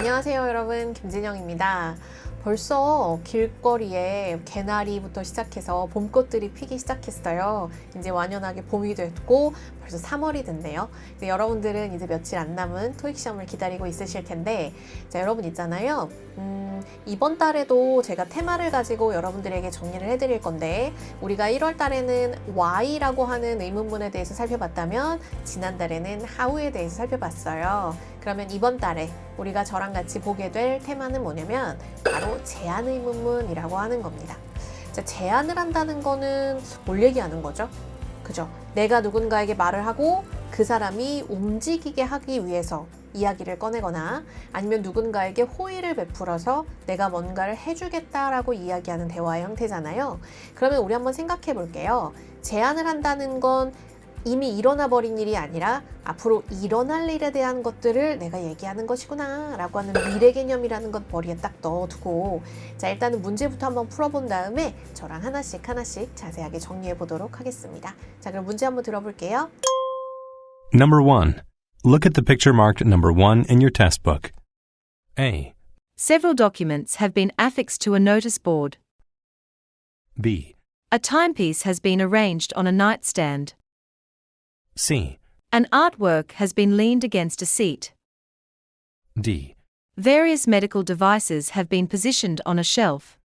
안녕하세요 여러분, 김진영입니다. 벌써 길거리에 개나리부터 시작해서 봄꽃들이 피기 시작했어요. 이제 완연하게 봄이 됐고 벌써 3월이 됐네요. 여러분들은 이제 며칠 안 남은 토익 시험을 기다리고 있으실 텐데, 자, 여러분 있잖아요. 이번 달에도 제가 테마를 가지고 여러분들에게 정리를 해드릴 건데, 우리가 1월 달에는 why라고 하는 의문문에 대해서 살펴봤다면 지난달에는 how에 대해서 살펴봤어요. 그러면 이번 달에 우리가 저랑 같이 보게 될 테마는 뭐냐면 바로 제안 의문문이라고 하는 겁니다. 자, 제안을 한다는 거는 뭘 얘기하는 거죠? 그죠? 내가 누군가에게 말을 하고 그 사람이 움직이게 하기 위해서 이야기를 꺼내거나 아니면 누군가에게 호의를 베풀어서 내가 뭔가를 해주겠다라고 이야기하는 대화의 형태잖아요. 그러면 우리 한번 생각해 볼게요. 제안을 한다는 건 이미 일어나 버린 일이 아니라 앞으로 일어날 일에 대한 것들을 내가 얘기하는 것이구나 라고 하는 미래 개념이라는 것 머리에 딱 넣어두고, 자, 일단은 문제부터 한번 풀어본 다음에 저랑 하나씩 자세하게 정리해 보도록 하겠습니다. 자, 그럼 문제 한번 들어볼게요. Number 1. Look at the picture marked number 1 in your test book. A. Several documents have been affixed to a notice board. B. A timepiece has been arranged on a nightstand. C. An artwork has been leaned against a seat. D. Various medical devices have been positioned on a shelf.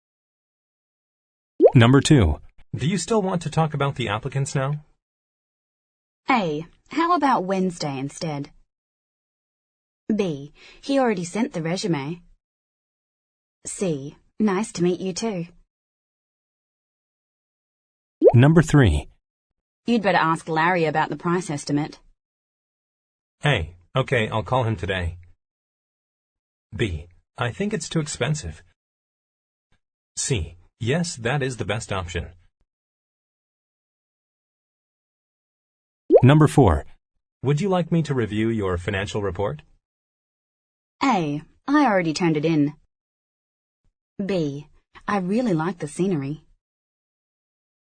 Number 2. Do you still want to talk about the applicants now? A. How about Wednesday instead? B. He already sent the resume. C. Nice to meet you too. Number 3. You'd better ask Larry about the price estimate. A. Okay, I'll call him today. B. I think it's too expensive. C. Yes, that is the best option. Number 4. Would you like me to review your financial report? A. I already turned it in. B. I really like the scenery.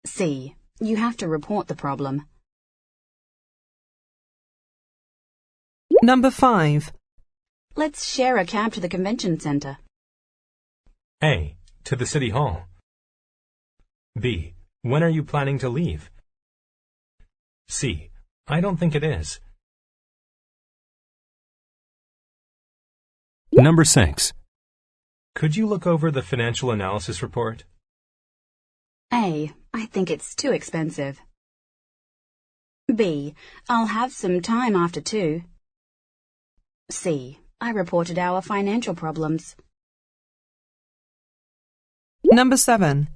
C. You have to report the problem. Number 5. Let's share a cab to the convention center. A. To the city hall. B. When are you planning to leave? C. I don't think it is. Number 6. Could you look over the financial analysis report? A. I think it's too expensive. B. I'll have some time after 2. C. I reported our financial problems. Number 7.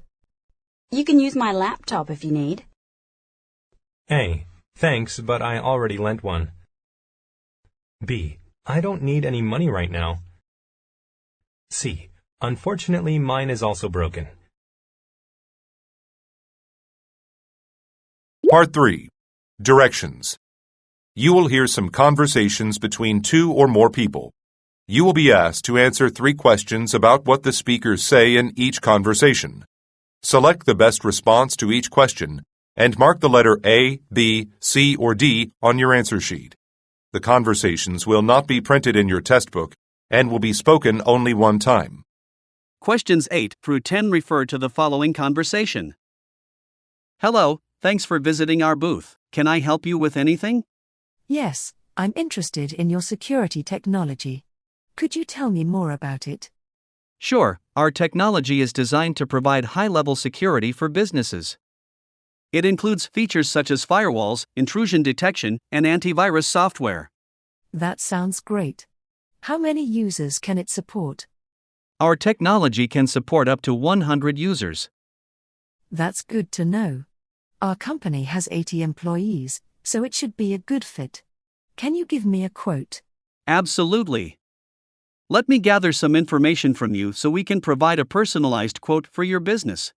You can use my laptop if you need. A. Thanks, but I already lent one. B. I don't need any money right now. C. Unfortunately, mine is also broken. Part 3. Directions. You will hear some conversations between 2 or more people. You will be asked to answer 3 questions about what the speakers say in each conversation. Select the best response to each question and mark the letter A, B, C, or D on your answer sheet. The conversations will not be printed in your test book and will be spoken only one time. Questions 8 through 10 refer to the following conversation. Hello, thanks for visiting our booth. Can I help you with anything? Yes, I'm interested in your security technology. Could you tell me more about it? Sure, our technology is designed to provide high-level security for businesses. It includes features such as firewalls, intrusion detection, and antivirus software. That sounds great. How many users can it support? Our technology can support up to 100 users. That's good to know. Our company has 80 employees, so it should be a good fit. Can you give me a quote? Absolutely. Let me gather some information from you so we can provide a personalized quote for your business.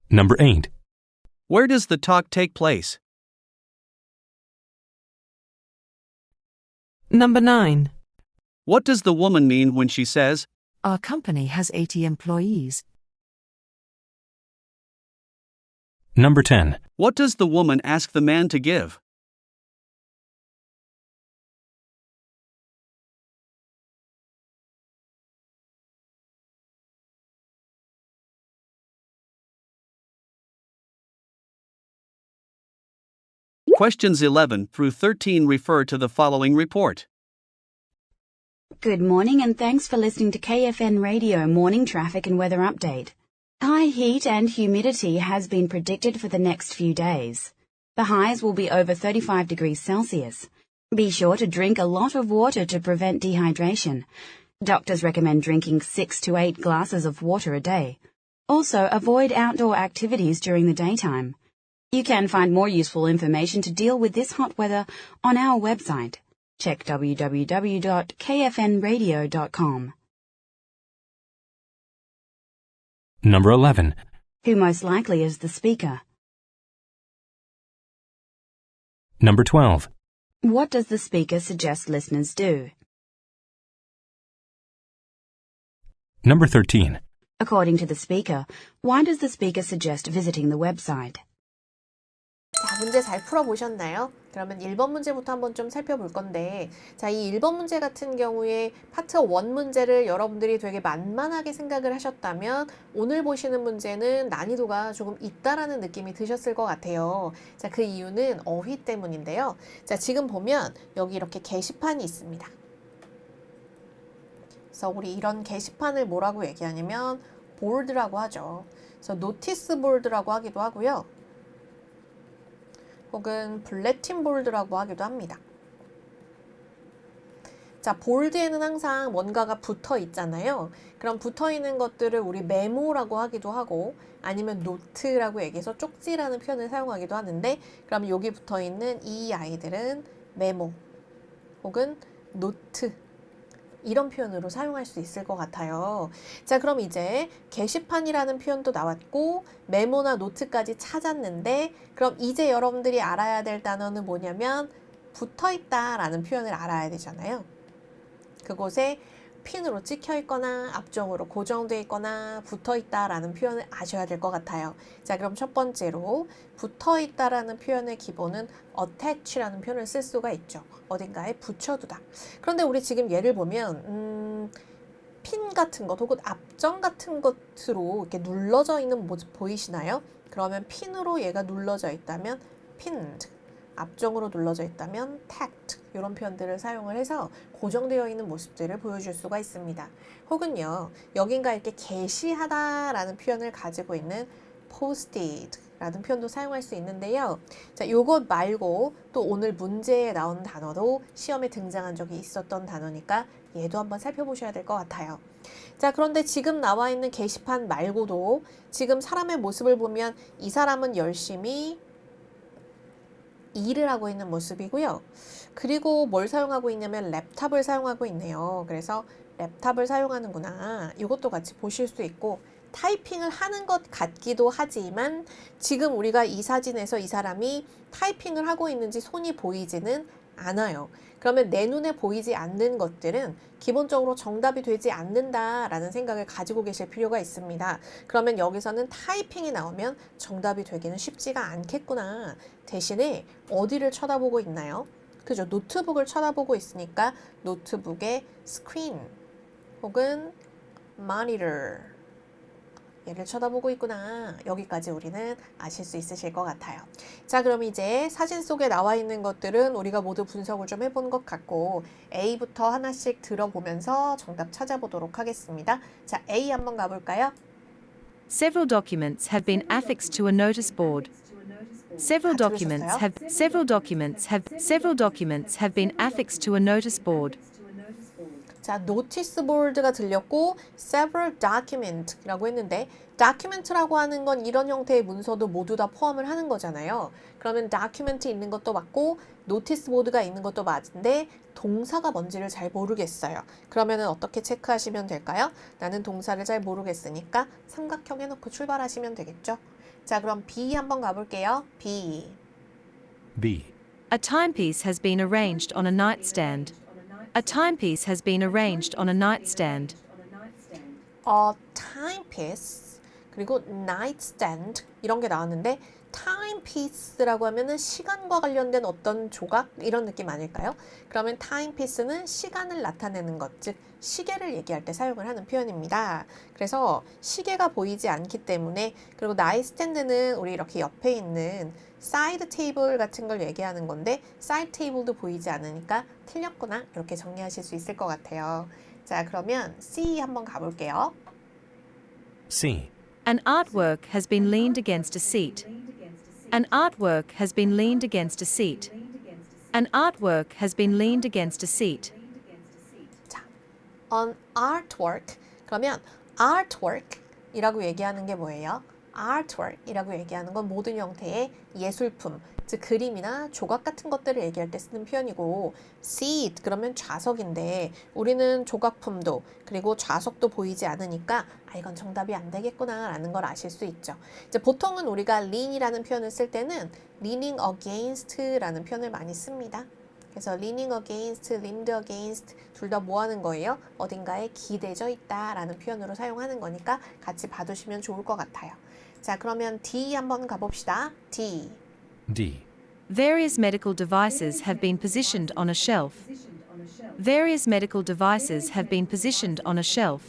Number 8. Where does the talk take place? Number 9. What does the woman mean when she says, Our company has 80 employees. Number 10. What does the woman ask the man to give? Questions 11 through 13 refer to the following report. Good morning and thanks for listening to KFN Radio Morning Traffic and Weather Update. High heat and humidity has been predicted for the next few days. The highs will be over 35 degrees Celsius. Be sure to drink a lot of water to prevent dehydration. Doctors recommend drinking 6 to 8 glasses of water a day. Also, avoid outdoor activities during the daytime. You can find more useful information to deal with this hot weather on our website. Check www.kfnradio.com. Number 11. Who most likely is the speaker? Number 12. What does the speaker suggest listeners do? Number 13. According to the speaker, why does the speaker suggest visiting the website? 자, 문제 잘 풀어보셨나요? 그러면 1번 문제부터 한번 좀 살펴볼 건데, 자, 이 1번 문제 같은 경우에 파트 1 문제를 여러분들이 되게 만만하게 생각을 하셨다면 오늘 보시는 문제는 난이도가 조금 있다라는 느낌이 드셨을 것 같아요. 자, 그 이유는 어휘 때문인데요. 자, 지금 보면 여기 이렇게 게시판이 있습니다. 그래서 우리 이런 게시판을 뭐라고 얘기하냐면 보드라고 하죠. 그래서 노티스 보드라고 하기도 하고요. 혹은 블레틴 볼드라고 하기도 합니다. 자, 볼드에는 항상 뭔가가 붙어 있잖아요. 그럼 붙어 있는 것들을 우리 메모라고 하기도 하고 아니면 노트라고 얘기해서 쪽지라는 표현을 사용하기도 하는데, 그럼 여기 붙어 있는 이 아이들은 메모 혹은 노트 이런 표현으로 사용할 수 있을 것 같아요. 자, 그럼 이제 게시판이라는 표현도 나왔고 메모나 노트까지 찾았는데, 그럼 이제 여러분들이 알아야 될 단어는 뭐냐면 붙어있다 라는 표현을 알아야 되잖아요. 그곳에 핀으로 찍혀 있거나 앞쪽으로 고정되어 있거나 붙어있다 라는 표현을 아셔야 될 것 같아요. 자, 그럼 첫 번째로 붙어있다 라는 표현의 기본은 attach라는 표현을 쓸 수가 있죠. 어딘가에 붙여두다. 그런데 우리 지금 예를 보면 핀 같은 것 혹은 앞정 같은 것으로 이렇게 눌러져 있는 모습 보이시나요? 그러면 핀으로 얘가 눌러져 있다면 pinned, 앞정으로 눌러져 있다면 tacked, 이런 표현들을 사용을 해서 고정되어 있는 모습들을 보여줄 수가 있습니다. 혹은요, 여긴가 이렇게 게시하다 라는 표현을 가지고 있는 posted 라는 표현도 사용할 수 있는데요. 자, 요것 말고 또 오늘 문제에 나온 단어도 시험에 등장한 적이 있었던 단어니까 얘도 한번 살펴보셔야 될 것 같아요. 자, 그런데 지금 나와 있는 게시판 말고도 지금 사람의 모습을 보면 이 사람은 열심히 일을 하고 있는 모습이고요. 그리고 뭘 사용하고 있냐면 랩탑을 사용하고 있네요. 그래서 랩탑을 사용하는구나. 이것도 같이 보실 수 있고, 타이핑을 하는 것 같기도 하지만 지금 우리가 이 사진에서 이 사람이 타이핑을 하고 있는지 손이 보이지는 않아요. 그러면 내 눈에 보이지 않는 것들은 기본적으로 정답이 되지 않는다라는 생각을 가지고 계실 필요가 있습니다. 그러면 여기서는 타이핑이 나오면 정답이 되기는 쉽지가 않겠구나. 대신에 어디를 쳐다보고 있나요? 그죠? 노트북을 쳐다보고 있으니까 노트북의 스크린 혹은 모니터, 얘를 쳐다보고 있구나. 여기까지 우리는 아실 수 있으실 것 같아요. 자, 그럼 이제 사진 속에 나와 있는 것들은 우리가 모두 분석을 좀 해본 것 같고 A부터 하나씩 들어보면서 정답 찾아보도록 하겠습니다. 자, A 한번 가볼까요? Several documents have been affixed to a notice board. Several documents have been affixed to a notice board. 자, 노티스 보드가 들렸고 several document라고 했는데 document라고 하는 건 이런 형태의 문서도 모두 다 포함을 하는 거잖아요. 그러면 document 있는 것도 맞고 노티스 보드가 있는 것도 맞은데 동사가 뭔지를 잘 모르겠어요. 그러면은 어떻게 체크하시면 될까요? 나는 동사를 잘 모르겠으니까 삼각형 해놓고 출발하시면 되겠죠. 자, 그럼 B 한번 가볼게요. B. B. A timepiece has been arranged on a nightstand. A timepiece has been arranged on a nightstand. timepiece 그리고 nightstand 이런 게 나왔는데 timepiece라고 하면은 시간과 관련된 어떤 조각 이런 느낌 아닐까요? 그러면 timepiece는 시간을 나타내는 것, 즉 시계를 얘기할 때 사용을 하는 표현입니다. 그래서 시계가 보이지 않기 때문에, 그리고 나이스탠드는 우리 이렇게 옆에 있는 사이드 테이블 같은 걸 얘기하는 건데 사이드 테이블도 보이지 않으니까 틀렸구나 이렇게 정리하실 수 있을 것 같아요. 자, 그러면 C 한번 가볼게요. C. An artwork has been leaned against a seat. An artwork has been leaned against a seat. An artwork has been leaned against a seat. 자, an artwork. 그러면 artwork이라고 얘기하는 게 뭐예요? artwork이라고 얘기하는 건 모든 형태의 예술품, 즉 그림이나 조각 같은 것들을 얘기할 때 쓰는 표현이고, seat 그러면 좌석인데 우리는 조각품도 그리고 좌석도 보이지 않으니까 이건 정답이 안 되겠구나 라는 걸 아실 수 있죠. 이제 보통은 우리가 lean이라는 표현을 쓸 때는 leaning against라는 표현을 많이 씁니다. 그래서 leaning against, leaned against 둘 다 뭐 하는 거예요? 어딘가에 기대져 있다라는 표현으로 사용하는 거니까 같이 봐두시면 좋을 것 같아요. 자, 그러면 D 한번 가봅시다. D. D. Various medical devices have been positioned on a shelf. Various medical devices have been positioned on a shelf.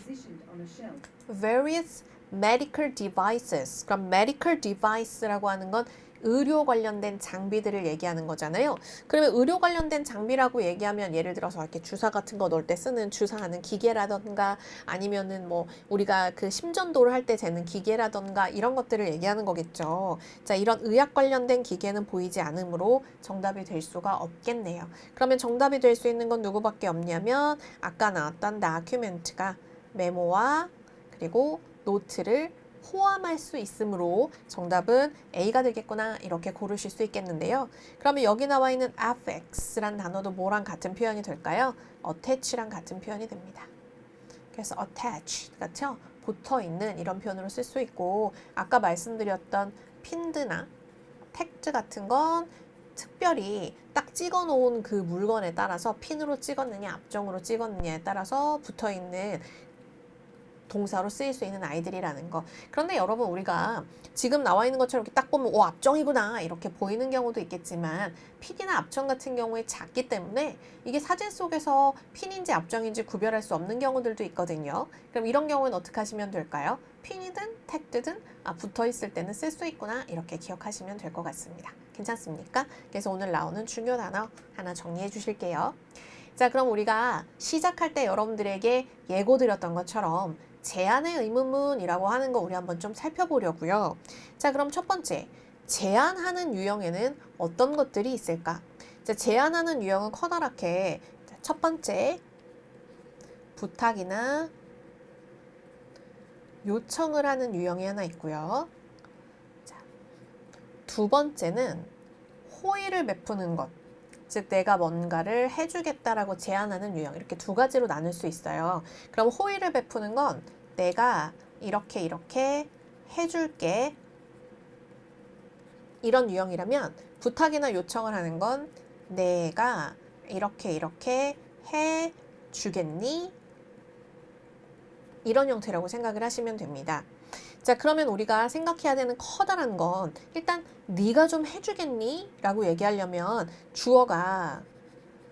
Various medical devices. 그럼 medical device라고 하는 건 의료 관련된 장비들을 얘기하는 거잖아요. 그러면 의료 관련된 장비라고 얘기하면 예를 들어서 이렇게 주사 같은 거 넣을 때 쓰는 주사하는 기계라던가 아니면은 뭐 우리가 그 심전도를 할 때 재는 기계라던가 이런 것들을 얘기하는 거겠죠. 자, 이런 의학 관련된 기계는 보이지 않으므로 정답이 될 수가 없겠네요. 그러면 정답이 될 수 있는 건 누구밖에 없냐면 아까 나왔던 다큐멘트가 메모와 그리고 노트를 포함할 수 있으므로 정답은 A가 되겠구나 이렇게 고르실 수 있겠는데요. 그러면 여기 나와 있는 affix라는 단어도 뭐랑 같은 표현이 될까요? attach랑 같은 표현이 됩니다. 그래서 attach 같죠? 붙어있는 이런 표현으로 쓸 수 있고, 아까 말씀드렸던 핀드나 택트 같은 건 특별히 딱 찍어 놓은 그 물건에 따라서 핀으로 찍었느냐 앞정으로 찍었느냐에 따라서 붙어있는 동사로 쓰일 수 있는 아이들이라는 거. 그런데 여러분, 우리가 지금 나와 있는 것처럼 이렇게 딱 보면 앞정이구나 이렇게 보이는 경우도 있겠지만 핀이나 앞정 같은 경우에 작기 때문에 이게 사진 속에서 핀인지 앞정인지 구별할 수 없는 경우들도 있거든요. 그럼 이런 경우는 어떻게 하시면 될까요? 핀이든 택트든 붙어 있을 때는 쓸 수 있구나 이렇게 기억하시면 될 것 같습니다. 괜찮습니까? 그래서 오늘 나오는 중요 단어 하나 정리해 주실게요. 자, 그럼 우리가 시작할 때 여러분들에게 예고 드렸던 것처럼 제안의 의문문이라고 하는 거 우리 한번 좀 살펴보려고요. 자, 그럼 첫 번째, 제안하는 유형에는 어떤 것들이 있을까? 자, 제안하는 유형은 커다랗게 첫 번째, 부탁이나 요청을 하는 유형이 하나 있고요. 자, 두 번째는 호의를 베푸는 것. 즉 내가 뭔가를 해주겠다라고 제안하는 유형, 이렇게 두 가지로 나눌 수 있어요. 그럼 호의를 베푸는 건 내가 이렇게 해줄게 이런 유형이라면, 부탁이나 요청을 하는 건 내가 이렇게 해주겠니? 이런 형태라고 생각을 하시면 됩니다. 자, 그러면 우리가 생각해야 되는 커다란 건 일단 네가 좀 해주겠니? 라고 얘기하려면 주어가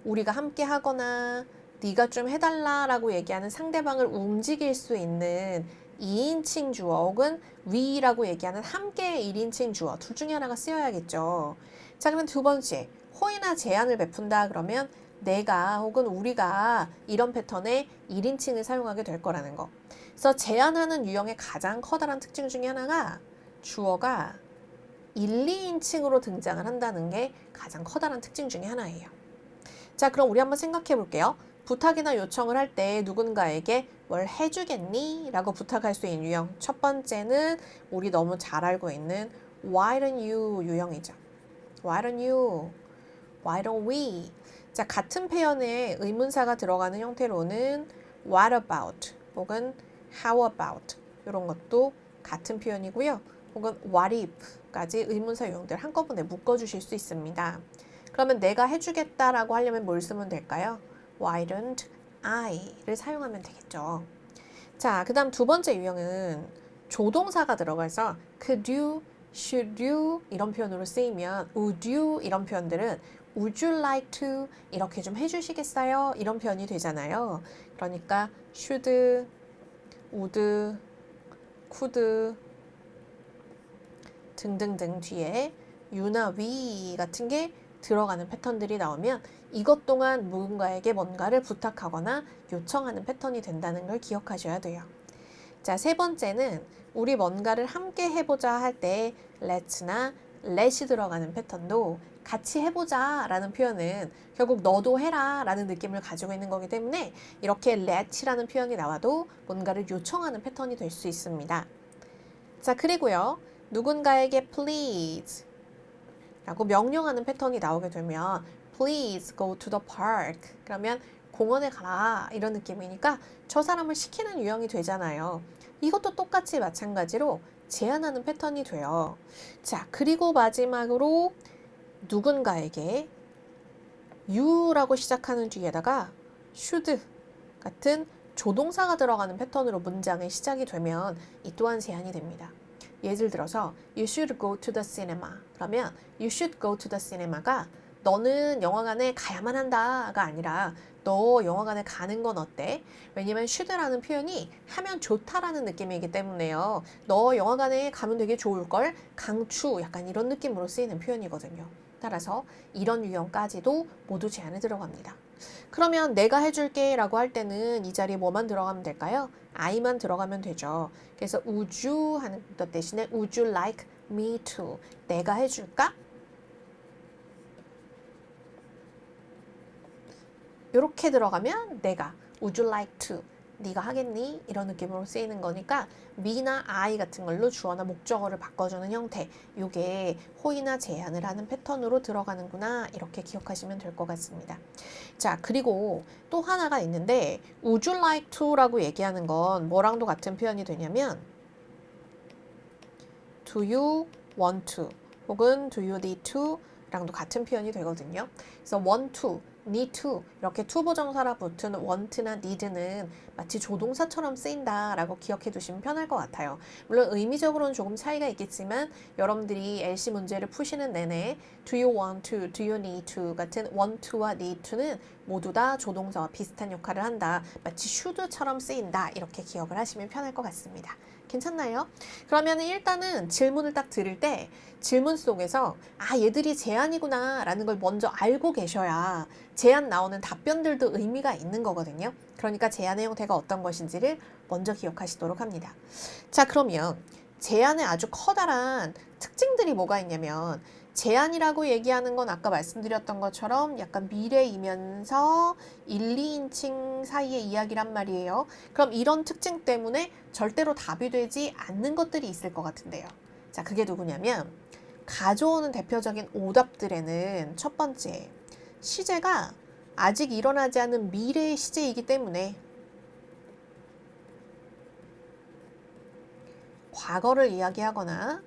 우리가 함께 하거나 네가 좀 해달라 라고 얘기하는 상대방을 움직일 수 있는 2인칭 주어 혹은 we라고 얘기하는 함께의 1인칭 주어 둘 중에 하나가 쓰여야겠죠. 자, 그러면 두 번째, 호의나 제안을 베푼다 그러면 내가 혹은 우리가 이런 패턴의 1인칭을 사용하게 될 거라는 거. 그래서 제안하는 유형의 가장 커다란 특징 중에 하나가 주어가 1, 2인칭으로 등장을 한다는 게 가장 커다란 특징 중에 하나예요. 자, 그럼 우리 한번 생각해 볼게요. 부탁이나 요청을 할 때 누군가에게 뭘 해주겠니? 라고 부탁할 수 있는 유형. 첫 번째는 우리 너무 잘 알고 있는 Why don't you 유형이죠. Why don't you? Why don't we? 자, 같은 표현에 의문사가 들어가는 형태로는 What about? 혹은 How about? 이런 것도 같은 표현이고요. 혹은 What if?까지 의문사 유형들 한꺼번에 묶어주실 수 있습니다. 그러면 내가 해주겠다라고 하려면 뭘 쓰면 될까요? Why don't I?를 사용하면 되겠죠. 자, 그 다음 두 번째 유형은 조동사가 들어가서 could you should you 이런 표현으로 쓰이면 would you 이런 표현들은 would you like to 이렇게 좀 해주시겠어요? 이런 표현이 되잖아요. 그러니까 should, would, could 등등등 뒤에 you나 we 같은 게 들어가는 패턴들이 나오면 이것 또한 누군가에게 뭔가를 부탁하거나 요청하는 패턴이 된다는 걸 기억하셔야 돼요. 자, 세 번째는 우리 뭔가를 함께 해보자 할 때 let's나 let이 들어가는 패턴도 같이 해보자 라는 표현은 결국 너도 해라 라는 느낌을 가지고 있는 거기 때문에 이렇게 let이라는 표현이 나와도 뭔가를 요청하는 패턴이 될 수 있습니다. 자, 그리고요. 누군가에게 please 라고 명령하는 패턴이 나오게 되면 please go to the park 그러면 공원에 가라 이런 느낌이니까 저 사람을 시키는 유형이 되잖아요. 이것도 똑같이 마찬가지로 제안하는 패턴이 돼요. 자, 그리고 마지막으로 누군가에게 you라고 시작하는 뒤에다가 should 같은 조동사가 들어가는 패턴으로 문장의 시작이 되면 이 또한 제한이 됩니다. 예를 들어서 you should go to the cinema 그러면 you should go to the cinema가 너는 영화관에 가야만 한다가 아니라 너 영화관에 가는 건 어때? 왜냐면 should라는 표현이 하면 좋다라는 느낌이기 때문에요. 너 영화관에 가면 되게 좋을걸? 강추 약간 이런 느낌으로 쓰이는 표현이거든요. 따라서 이런 유형까지도 모두 제한에 들어갑니다. 그러면 내가 해줄게 라고 할 때는 이 자리에 뭐만 들어가면 될까요? I만 들어가면 되죠. 그래서 would you 하는 것 대신에 would you like me to 내가 해줄까? 이렇게 들어가면 내가 would you like to 네가 하겠니? 이런 느낌으로 쓰이는 거니까 me나 I 같은 걸로 주어나 목적어를 바꿔주는 형태 이게 호의나 제안을 하는 패턴으로 들어가는구나 이렇게 기억하시면 될 것 같습니다. 자, 그리고 또 하나가 있는데 would you like to 라고 얘기하는 건 뭐랑도 같은 표현이 되냐면 do you want to 혹은 do you need to 랑도 같은 표현이 되거든요. 그래서 want to, need to 이렇게 투부정사라 붙은 want나 need는 마치 조동사처럼 쓰인다라고 기억해 두시면 편할 것 같아요. 물론 의미적으로는 조금 차이가 있겠지만 여러분들이 LC 문제를 푸시는 내내 do you want to, do you need to 같은 want to와 need to는 모두 다 조동사와 비슷한 역할을 한다. 마치 should처럼 쓰인다. 이렇게 기억을 하시면 편할 것 같습니다. 괜찮나요? 그러면 일단은 질문을 딱 들을 때 질문 속에서 아 얘들이 제안이구나 라는 걸 먼저 알고 계셔야 제안 나오는 답변들도 의미가 있는 거거든요. 그러니까 제안의 형태가 어떤 것인지를 먼저 기억하시도록 합니다. 자, 그러면 제안의 아주 커다란 특징들이 뭐가 있냐면 제안이라고 얘기하는 건 아까 말씀드렸던 것처럼 약간 미래이면서 1, 2인칭 사이의 이야기란 말이에요. 그럼 이런 특징 때문에 절대로 답이 되지 않는 것들이 있을 것 같은데요. 자, 그게 누구냐면 가져오는 대표적인 오답들에는 첫 번째, 시제가 아직 일어나지 않은 미래의 시제이기 때문에 과거를 이야기하거나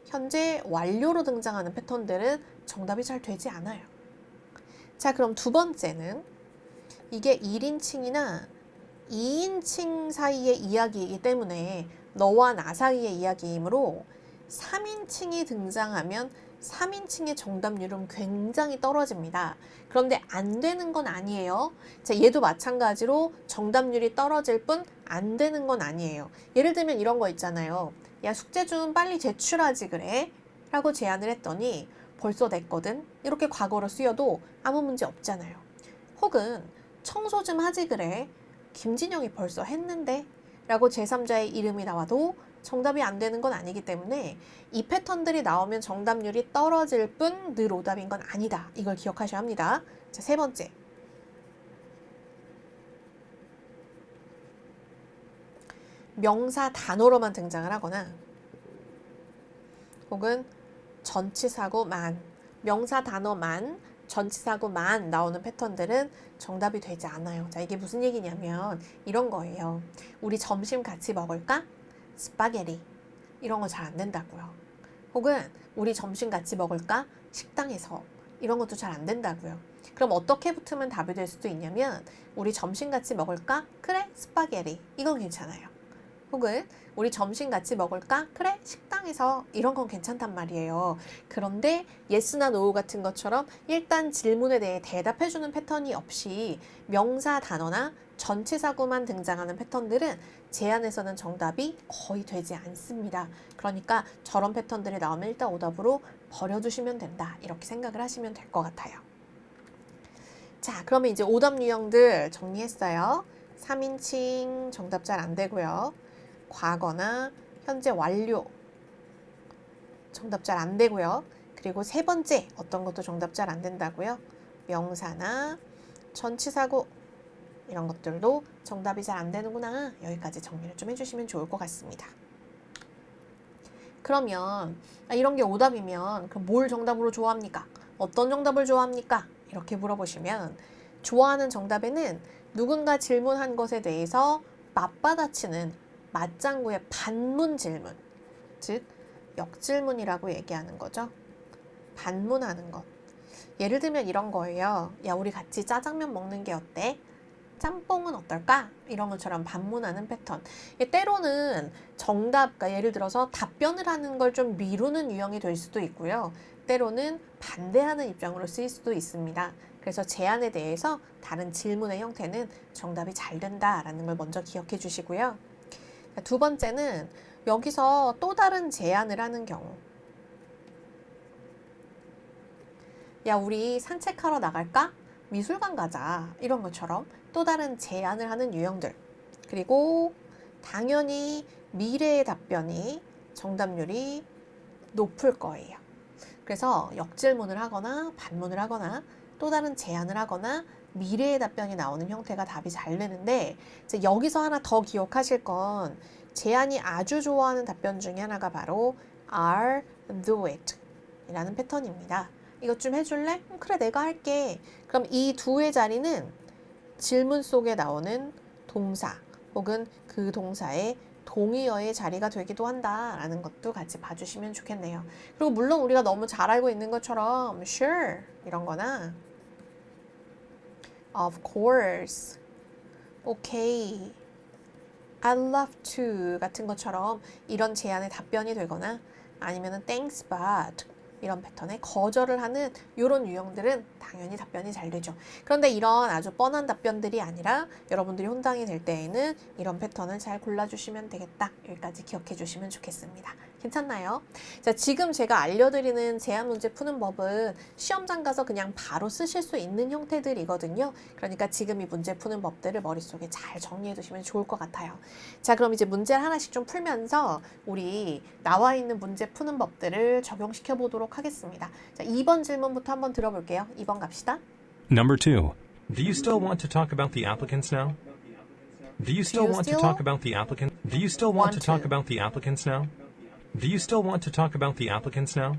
현재 완료로 등장하는 패턴들은 정답이 잘 되지 않아요. 자, 그럼 두 번째는 이게 1인칭이나 2인칭 사이의 이야기이기 때문에 너와 나 사이의 이야기이므로 3인칭이 등장하면 3인칭의 정답률은 굉장히 떨어집니다. 그런데 안 되는 건 아니에요. 자, 얘도 마찬가지로 정답률이 떨어질 뿐 안 되는 건 아니에요. 예를 들면 이런 거 있잖아요. 야, 숙제 좀 빨리 제출하지 그래? 라고 제안을 했더니 벌써 냈거든? 이렇게 과거로 쓰여도 아무 문제 없잖아요. 혹은 청소 좀 하지 그래? 김진영이 벌써 했는데? 라고 제3자의 이름이 나와도 정답이 안 되는 건 아니기 때문에 이 패턴들이 나오면 정답률이 떨어질 뿐 늘 오답인 건 아니다. 이걸 기억하셔야 합니다. 자, 세 번째. 명사 단어로만 등장을 하거나 혹은 전치사고만, 명사 단어만, 전치사고만 나오는 패턴들은 정답이 되지 않아요. 자, 이게 무슨 얘기냐면 이런 거예요. 우리 점심 같이 먹을까? 스파게티. 이런 거 잘 안 된다고요. 혹은 우리 점심 같이 먹을까? 식당에서. 이런 것도 잘 안 된다고요. 그럼 어떻게 붙으면 답이 될 수도 있냐면 우리 점심 같이 먹을까? 그래, 스파게티. 이건 괜찮아요. 혹은 우리 점심 같이 먹을까? 그래, 식당에서. 이런 건 괜찮단 말이에요. 그런데 yes나 no 같은 것처럼 일단 질문에 대해 대답해주는 패턴이 없이 명사 단어나 전치사구만 등장하는 패턴들은 제안에서는 정답이 거의 되지 않습니다. 그러니까 저런 패턴들이 나오면 일단 오답으로 버려두시면 된다. 이렇게 생각을 하시면 될 것 같아요. 자, 그러면 이제 오답 유형들 정리했어요. 3인칭 정답 잘 안 되고요. 과거나 현재 완료 정답 잘 안 되고요. 그리고 세 번째 어떤 것도 정답 잘 안 된다고요. 명사나 전치사구 이런 것들도 정답이 잘 안 되는구나. 여기까지 정리를 좀 해주시면 좋을 것 같습니다. 그러면 이런 게 오답이면 그럼 뭘 정답으로 좋아합니까? 어떤 정답을 좋아합니까? 이렇게 물어보시면 좋아하는 정답에는 누군가 질문한 것에 대해서 맞받아치는 맞장구의 반문 질문, 즉 역질문이라고 얘기하는 거죠. 반문하는 것. 예를 들면 이런 거예요. 야, 우리 같이 짜장면 먹는 게 어때? 짬뽕은 어떨까? 이런 것처럼 반문하는 패턴. 때로는 정답, 그러니까 예를 들어서 답변을 하는 걸 좀 미루는 유형이 될 수도 있고요. 때로는 반대하는 입장으로 쓰일 수도 있습니다. 그래서 제안에 대해서 다른 질문의 형태는 정답이 잘 된다라는 걸 먼저 기억해 주시고요. 두 번째는 여기서 또 다른 제안을 하는 경우. 야, 우리 산책하러 나갈까? 미술관 가자. 이런 것처럼 또 다른 제안을 하는 유형들. 그리고 당연히 미래의 답변이 정답률이 높을 거예요. 그래서 역질문을 하거나 반문을 하거나 또 다른 제안을 하거나 미래의 답변이 나오는 형태가 답이 잘 되는데, 이제 여기서 하나 더 기억하실 건 제안이 아주 좋아하는 답변 중에 하나가 바로 I'll do it 이라는 패턴입니다. 이것 좀 해줄래? 그래, 내가 할게. 그럼 이 두의 자리는 질문 속에 나오는 동사 혹은 그 동사의 동의어의 자리가 되기도 한다라는 것도 같이 봐주시면 좋겠네요. 그리고 물론 우리가 너무 잘 알고 있는 것처럼 sure 이런 거나 of course, okay, I'd love to 같은 것처럼 이런 제안의 답변이 되거나 아니면은 thanks but 이런 패턴에 거절을 하는 이런 유형들은 당연히 답변이 잘 되죠. 그런데 이런 아주 뻔한 답변들이 아니라 여러분들이 혼당이 될 때에는 이런 패턴을 잘 골라주시면 되겠다. 여기까지 기억해 주시면 좋겠습니다. 괜찮나요? 자, 지금 제가 알려드리는 제안 문제 푸는 법은 시험장 가서 그냥 바로 쓰실 수 있는 형태들이거든요. 그러니까 지금 이 문제 푸는 법들을 머릿속에 잘 정리해 두시면 좋을 것 같아요. 자, 그럼 이제 문제를 하나씩 좀 풀면서 우리 나와 있는 문제 푸는 법들을 적용시켜 보도록 하겠습니다. 자, 2번 질문부터 한번 들어볼게요. 2번 갑시다. Number 2. Do you still want to talk about the applicants now? Do you still want to talk about the applicant? Do you still want to talk about the applicants now? Do you still want to talk about the applicants now?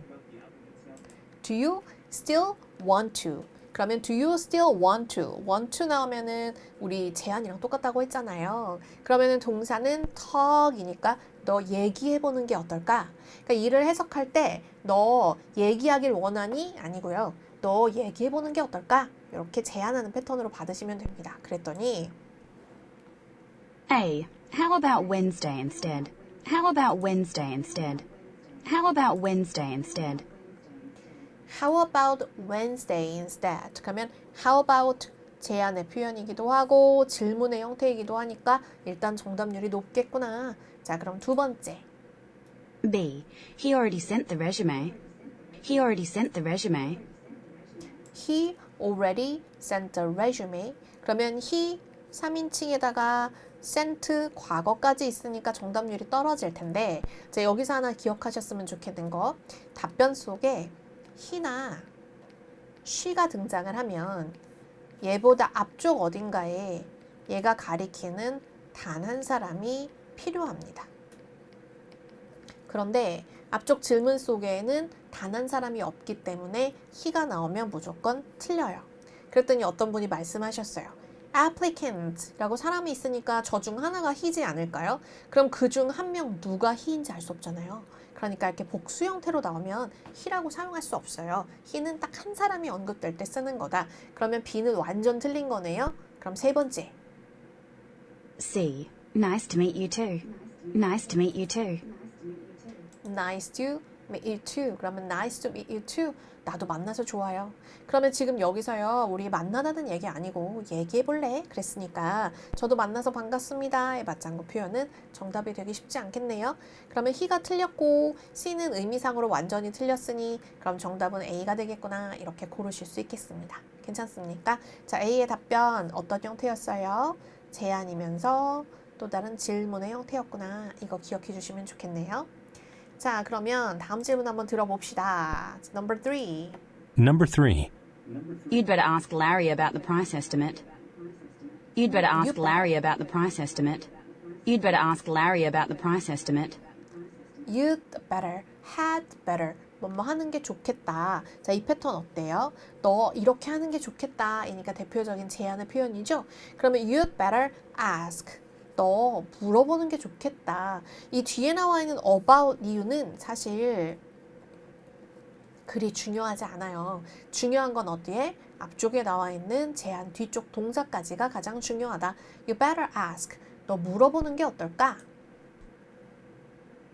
Do you still want to? 그러면 do you still want to? want to 나오면은 우리 제안이랑 똑같다고 했잖아요. 그러면은 동사는 talk이니까 너 얘기해보는 게 어떨까? 그러니까 이를 해석할 때 너 얘기하길 원하니? 아니고요. 너 얘기해보는 게 어떨까? 이렇게 제안하는 패턴으로 받으시면 됩니다. 그랬더니 A. How about Wednesday instead? How about Wednesday instead? How about Wednesday instead? How about Wednesday instead? 그러면 how about 제안의 표현이기도 하고 질문의 형태이기도 하니까 일단 정답률이 높겠구나. 자, 그럼 두 번째. B. He already sent the resume. He already sent the resume. He already sent the resume. 그러면 he 3인칭에다가 sent 과거까지 있으니까 정답률이 떨어질 텐데, 자, 여기서 하나 기억하셨으면 좋겠는 거, 답변 속에 he나 she가 등장을 하면 얘보다 앞쪽 어딘가에 얘가 가리키는 단 한 사람이 필요합니다. 그런데 앞쪽 질문 속에는 단 한 사람이 없기 때문에 he가 나오면 무조건 틀려요. 그랬더니 어떤 분이 말씀하셨어요. applicant라고 사람이 있으니까 저 중 하나가 he지 않을까요? 그럼 그 중 한 명 누가 he인지 알 수 없잖아요. 그러니까 이렇게 복수 형태로 나오면 he라고 사용할 수 없어요. he는 딱 한 사람이 언급될 때 쓰는 거다. 그러면 B는 완전 틀린 거네요. 그럼 세 번째. C. Nice to meet you too. Nice to meet you too. Nice to meet you too. 그러면 nice to meet you too. 나도 만나서 좋아요. 그러면 지금 여기서요, 우리 만나다는 얘기 아니고 얘기해볼래? 그랬으니까 저도 만나서 반갑습니다의 맞장구 표현은 정답이 되기 쉽지 않겠네요. 그러면 he가 틀렸고 C는 의미상으로 완전히 틀렸으니 그럼 정답은 A가 되겠구나. 이렇게 고르실 수 있겠습니다. 괜찮습니까? 자, A의 답변 어떤 형태였어요? 제안이면서 또 다른 질문의 형태였구나. 이거 기억해 주시면 좋겠네요. 자, 그러면 다음 질문 한번 들어봅시다. Number 3. Number 3. You'd better ask Larry about the price estimate. You'd better ask Larry about the price estimate. You'd better ask Larry about the price estimate. You'd better, had better. 뭐뭐 하는 게 좋겠다. 자, 이 패턴 어때요? 너 이렇게 하는 게 좋겠다. 이니까 대표적인 제안의 표현이죠. 그러면 you'd better ask. 너 물어보는 게 좋겠다. 이 뒤에 나와 있는 about 이유는 사실 그리 중요하지 않아요. 중요한 건 어디에? 앞쪽에 나와 있는 제안 뒤쪽 동사까지가 가장 중요하다. You better ask. 너 물어보는 게 어떨까?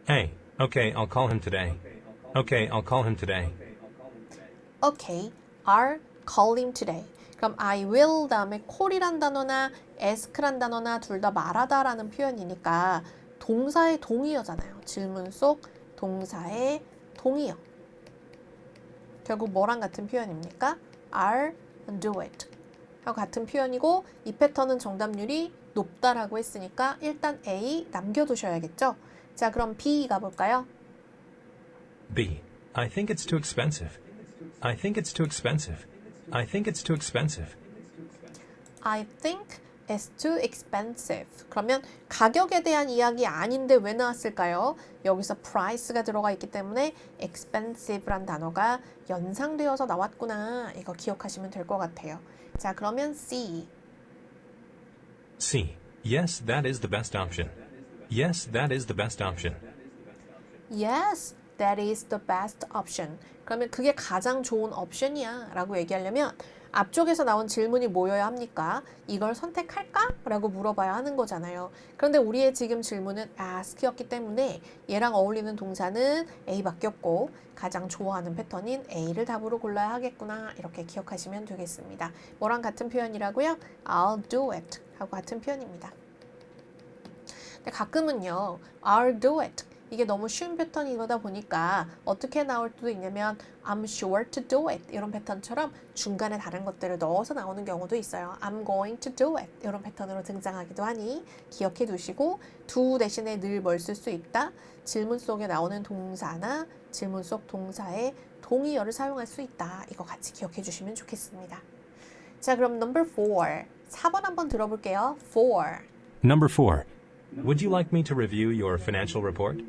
Hey, okay, I'll call him today. Okay, I'll call him today. Okay, I'll call him today. 그럼 I will 다음에 call이란 단어나 ask란 단어나 둘 다 말하다라는 표현이니까 동사의 동의어잖아요. 질문 속 동사의 동의어. 결국 뭐랑 같은 표현입니까? I'll do it. 하고 같은 표현이고 이 패턴은 정답률이 높다라고 했으니까 일단 A 남겨두셔야겠죠? 자, 그럼 B 가볼까요? B. I think it's too expensive. I think it's too expensive. I think it's too expensive. I think it's too expensive. 그러면 가격에 대한 이야기 아닌데 왜 나왔을까요? 여기서 price가 들어가 있기 때문에 expensive란 단어가 연상되어서 나왔구나. 이거 기억하시면 될 것 같아요. 자, 그러면 C. C. Yes, that is the best option. Yes, that is the best option. Yes, that is the best option. 그러면 그게 가장 좋은 옵션이야 라고 얘기하려면 앞쪽에서 나온 질문이 뭐여야 합니까? 이걸 선택할까? 라고 물어봐야 하는 거잖아요. 그런데 우리의 지금 질문은 ask였기 때문에 얘랑 어울리는 동사는 A밖에 없고 가장 좋아하는 패턴인 A를 답으로 골라야 하겠구나. 이렇게 기억하시면 되겠습니다. 뭐랑 같은 표현이라고요? I'll do it 하고 같은 표현입니다. 근데 가끔은요, I'll do it. 이게 너무 쉬운 패턴이다 보니까 어떻게 나올 수도 있냐면 I'm sure to do it 이런 패턴처럼 중간에 다른 것들을 넣어서 나오는 경우도 있어요. I'm going to do it 이런 패턴으로 등장하기도 하니 기억해 두시고 do 대신에 늘 뭘 쓸 수 있다. 질문 속에 나오는 동사나 질문 속 동사의 동의어를 사용할 수 있다. 이거 같이 기억해 주시면 좋겠습니다. 자, 그럼 number 4. 4번 한번 들어볼게요. 4. Number 4. Would you like me to review your financial report?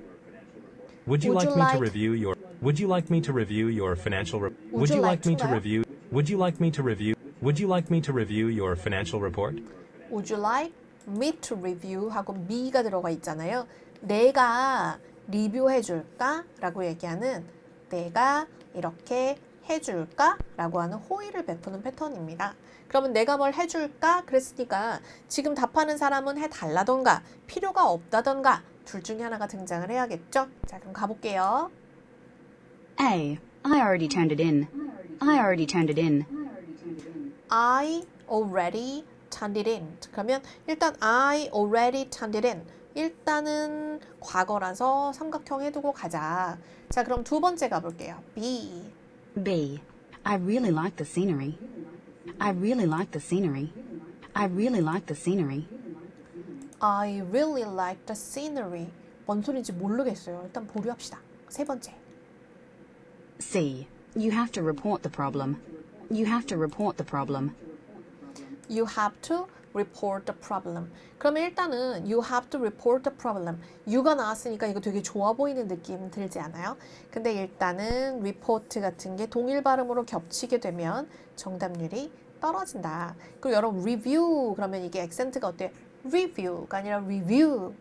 Would you like me to review your Would you like me to review your financial Would you like me to review Would you like me to review Would you like me to review your financial report? Would you like me to review 하고 me가 들어가 있잖아요. 내가 리뷰해 줄까? 라고 얘기하는 내가 이렇게 해줄까? 라고 하는 호의를 베푸는 패턴입니다. 그러면 내가 뭘 해줄까? 그랬으니까 지금 답하는 사람은 해달라던가 필요가 없다던가 둘 중에 하나가 등장을 해야겠죠? 자, 그럼 가볼게요. A. I already turned it in. I already turned it in. I already turned it in. 그러면 일단 I already turned it in. 일단은 과거라서 삼각형 해두고 가자. 자, 그럼 두 번째 가볼게요. B. B. I really like the scenery. I really like the scenery. I really like the scenery. I really like the scenery. 뭔 소리인지 모르겠어요. 일단 보류합시다. 세 번째. C. You have to report the problem. You have to report the problem. You have to report the problem. 그러면 일단은 you have to report the problem. you가 나왔으니까 이거 되게 좋아 보이는 느낌 들지 않아요? 근데 일단은 report 같은 게 동일 발음으로 겹치게 되면 정답률이 떨어진다. 그리고 여러분 review 그러면 이게 액센트가 어때요? review가 아니라 review.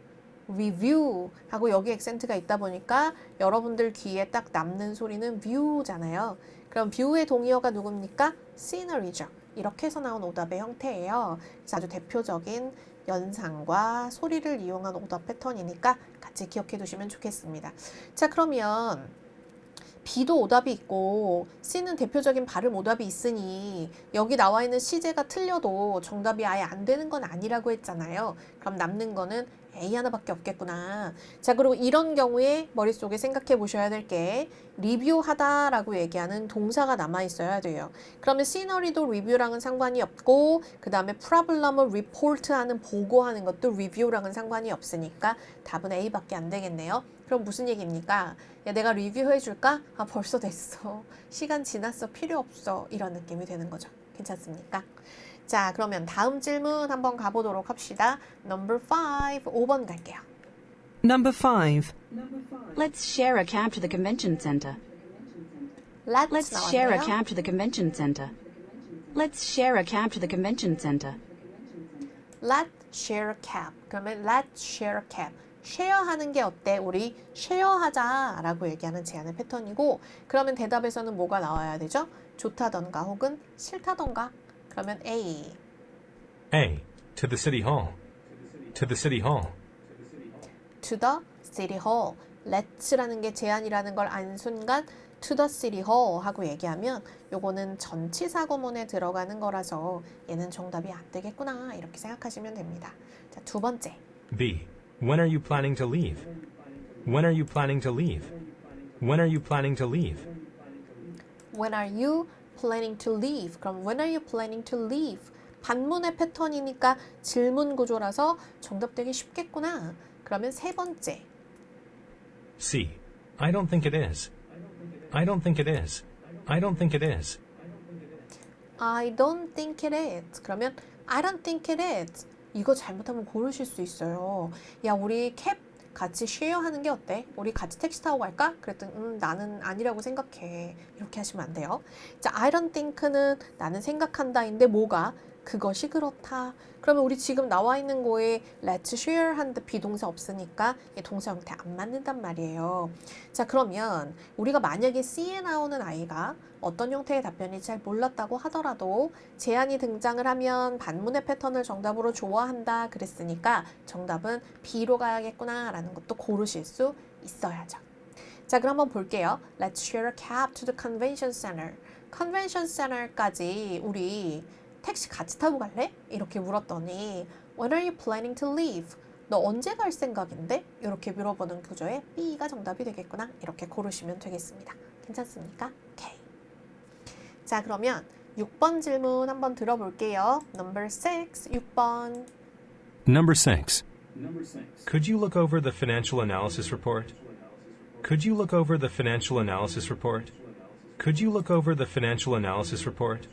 review 하고 여기 액센트가 있다 보니까 여러분들 귀에 딱 남는 소리는 view잖아요. 그럼 view의 동의어가 누굽니까? scenery죠. 이렇게 해서 나온 오답의 형태예요. 그래서 아주 대표적인 연상과 소리를 이용한 오답 패턴이니까 같이 기억해 두시면 좋겠습니다. 자, 그러면 B도 오답이 있고 C는 대표적인 발음 오답이 있으니 여기 나와 있는 시제가 틀려도 정답이 아예 안 되는 건 아니라고 했잖아요. 그럼 남는 거는 A 하나밖에 없겠구나. 자, 그리고 이런 경우에 머릿속에 생각해 보셔야 될 게 리뷰하다 라고 얘기하는 동사가 남아 있어야 돼요. 그러면 시너리도 리뷰랑은 상관이 없고 그 다음에 프로블럼을 리포트하는 보고하는 것도 리뷰랑은 상관이 없으니까 답은 A밖에 안 되겠네요. 그럼 무슨 얘기입니까? 야, 내가 리뷰해 줄까? 아, 벌써 됐어. 시간 지났어. 필요 없어. 이런 느낌이 되는 거죠. 괜찮습니까? 자, 그러면 다음 질문 한번 가보도록 합시다. Number 5, 5번 갈게요. Number 5. Let's share a cab to the convention center. Let's Let's share a 나왔네요. cab to the convention center. Let's share a cab to the convention center. Let's share a cab. 그러면 let's share a cab. 쉐어하는 게 어때? 우리 쉐어하자 라고 얘기하는 제안의 패턴이고 그러면 대답에서는 뭐가 나와야 되죠? 좋다던가 혹은 싫다던가. 그러면 A. A. To the city hall. To the city hall. To the city hall. Let's라는 게 제안이라는 걸 안 순간 to the city hall 하고 얘기하면 요거는 전치사 구문에 들어가는 거라서 얘는 정답이 안 되겠구나 이렇게 생각하시면 됩니다. 자, 두 번째. B. When are you planning to leave? When are you planning to leave? When are you planning to leave? When are you planning to leave? 그럼 when are you planning to leave? 반문의 패턴이니까 질문 구조라서 정답 되기 쉽겠구나. 그러면 세 번째. C. I don't think it is. I don't think it is. I don't think it is. I don't think it is. 그러면 I don't think it is. 이거 잘못하면 고르실 수 있어요. 야, 우리 캡 같이 쉐어하는 게 어때? 우리 같이 택시 타고 갈까? 그랬더니 나는 아니라고 생각해. 이렇게 하시면 안 돼요. 자, I don't think는 나는 생각한다인데 뭐가? 그것이 그렇다. 그러면 우리 지금 나와 있는 거에 let's share 한데 비동사 없으니까 이 동사 형태 안 맞는단 말이에요. 자, 그러면 우리가 만약에 C에 나오는 아이가 어떤 형태의 답변이 잘 몰랐다고 하더라도 제안이 등장을 하면 반문의 패턴을 정답으로 좋아한다 그랬으니까 정답은 B로 가야겠구나 라는 것도 고르실 수 있어야죠. 자, 그럼 한번 볼게요. Let's share a cab to the convention center. convention center까지 우리 택시 같이 타고 갈래? 이렇게 물었더니 When are you planning to leave? 너 언제 갈 생각인데? 이렇게 물어보는 구조에 B가 정답이 되겠구나. 이렇게 고르시면 되겠습니다. 괜찮습니까? 오케이. 자, 그러면 6번 질문 한번 들어볼게요. Number 6, 6번. Number 6. Could you look over the financial analysis report? Could you look over the financial analysis report? Could you look over the financial analysis report?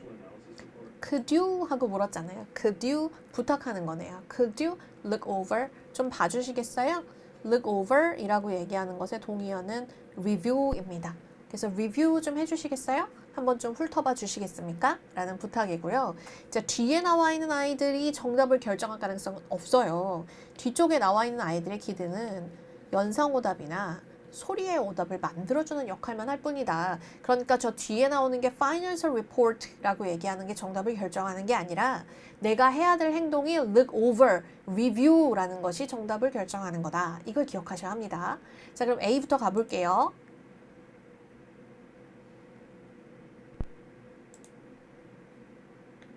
Could you 하고 물었잖아요. Could you 부탁하는 거네요. Could you look over 좀 봐주시겠어요? Look over 이라고 얘기하는 것의 동의어는 review입니다. 그래서 review 좀 해주시겠어요? 한번 좀 훑어봐 주시겠습니까? 라는 부탁이고요. 자, 뒤에 나와 있는 아이들이 정답을 결정할 가능성은 없어요. 뒤쪽에 나와 있는 아이들의 기대는 연상오답이나 소리의 오답을 만들어주는 역할만 할 뿐이다. 그러니까 저 뒤에 나오는 게 financial report라고 얘기하는 게 정답을 결정하는 게 아니라 내가 해야 될 행동이 look over, review라는 것이 정답을 결정하는 거다. 이걸 기억하셔야 합니다. 자, 그럼 A부터 가볼게요.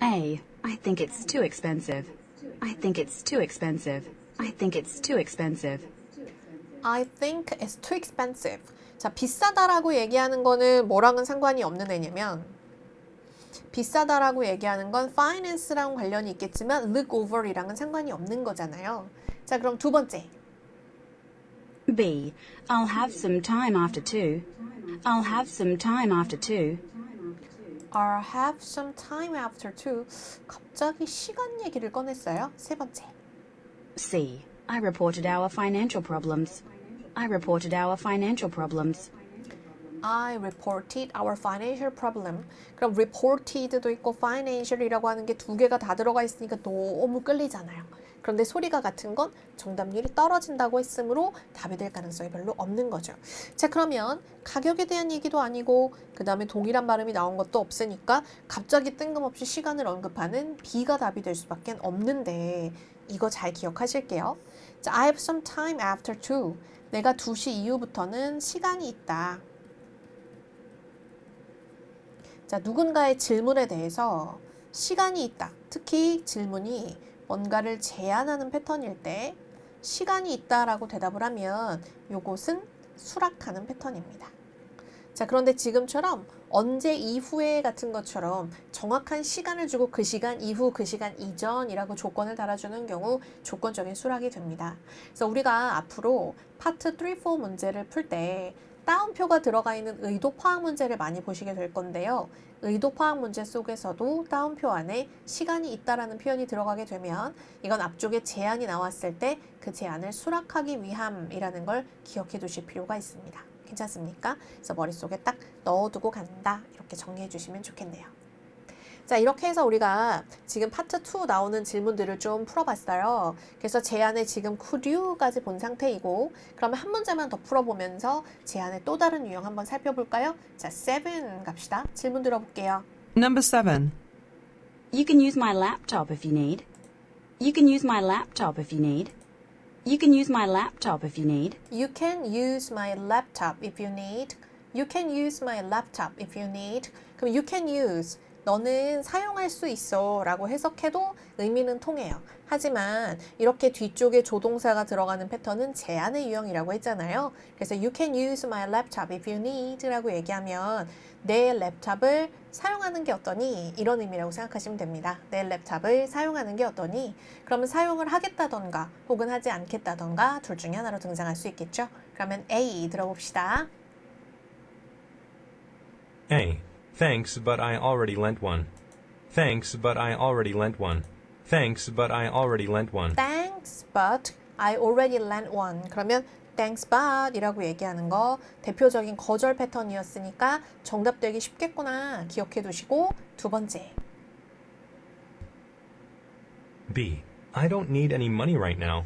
A. I think it's too expensive. I think it's too expensive. I think it's too expensive. I think it's too expensive. 자, 비싸다라고 얘기하는 거는 뭐랑은 상관이 없는 애냐면 비싸다라고 얘기하는 건 finance랑 관련이 있겠지만 look over이랑은 상관이 없는 거잖아요. 자, 그럼 두 번째. B. I'll have some time after 2. I'll have some time after 2. I'll have some time after 2. 갑자기 시간 얘기를 꺼냈어요. 세 번째. C. I reported our financial problems. I reported our financial problems. I reported our financial problem. 그럼 reported도 있고 financial이라고 하는 게 두 개가 다 들어가 있으니까 너무 끌리잖아요. 그런데 소리가 같은 건 정답률이 떨어진다고 했으므로 답이 될 가능성이 별로 없는 거죠. 자, 그러면 가격에 대한 얘기도 아니고 그 다음에 동일한 발음이 나온 것도 없으니까 갑자기 뜬금없이 시간을 언급하는 B가 답이 될 수밖에 없는데 이거 잘 기억하실게요. 자, I have some time after 2. 내가 2시 이후부터는 시간이 있다. 자, 누군가의 질문에 대해서 시간이 있다. 특히 질문이 뭔가를 제안하는 패턴일 때 시간이 있다라고 대답을 하면 요것은 수락하는 패턴입니다. 자, 그런데 지금처럼 언제 이후에 같은 것처럼 정확한 시간을 주고 그 시간 이후, 그 시간 이전이라고 조건을 달아주는 경우 조건적인 수락이 됩니다. 그래서 우리가 앞으로 파트 3, 4 문제를 풀 때 따옴표가 들어가 있는 의도 파악 문제를 많이 보시게 될 건데요. 의도 파악 문제 속에서도 따옴표 안에 시간이 있다라는 표현이 들어가게 되면 이건 앞쪽에 제안이 나왔을 때 그 제안을 수락하기 위함이라는 걸 기억해 두실 필요가 있습니다. 괜찮습니까? 그래서 머릿속에 딱 넣어두고 간다. 이렇게 정리해 주시면 좋겠네요. 자, 이렇게 해서 우리가 지금 파트 2 나오는 질문들을 좀 풀어봤어요. 그래서 제안을 지금 could you까지 본 상태이고, 그러면 한 문제만 더 풀어보면서 제안의 또 다른 유형 한번 살펴볼까요? 자, 7 갑시다. 질문 들어볼게요. Number 7. You can use my laptop if you need. You can use my laptop if you need. You can use my laptop if you need. You can use my laptop if you need. You can use my laptop if you need. 그럼 you can use, 너는 사용할 수 있어 라고 해석해도 의미는 통해요. 하지만 이렇게 뒤쪽에 조동사가 들어가는 패턴은 제안의 유형이라고 했잖아요. 그래서 you can use my laptop if you need 라고 얘기하면 내 랩탑을 사용하는 게 어떠니? 이런 의미라고 생각하시면 됩니다. 내 랩탑을 사용하는 게 어떠니? 그러면 사용을 하겠다던가 혹은 하지 않겠다던가 둘 중에 하나로 등장할 수 있겠죠. 그러면 A 들어봅시다. A. Thanks, but I already lent one. Thanks, but I already lent one. Thanks, but I already lent one. Thanks, but I already lent one. 그러면 thanks, but 이라고 얘기하는 거 대표적인 거절 패턴이었으니까 정답 되기 쉽겠구나 기억해 두시고 두 번째. B. I don't need any money right now.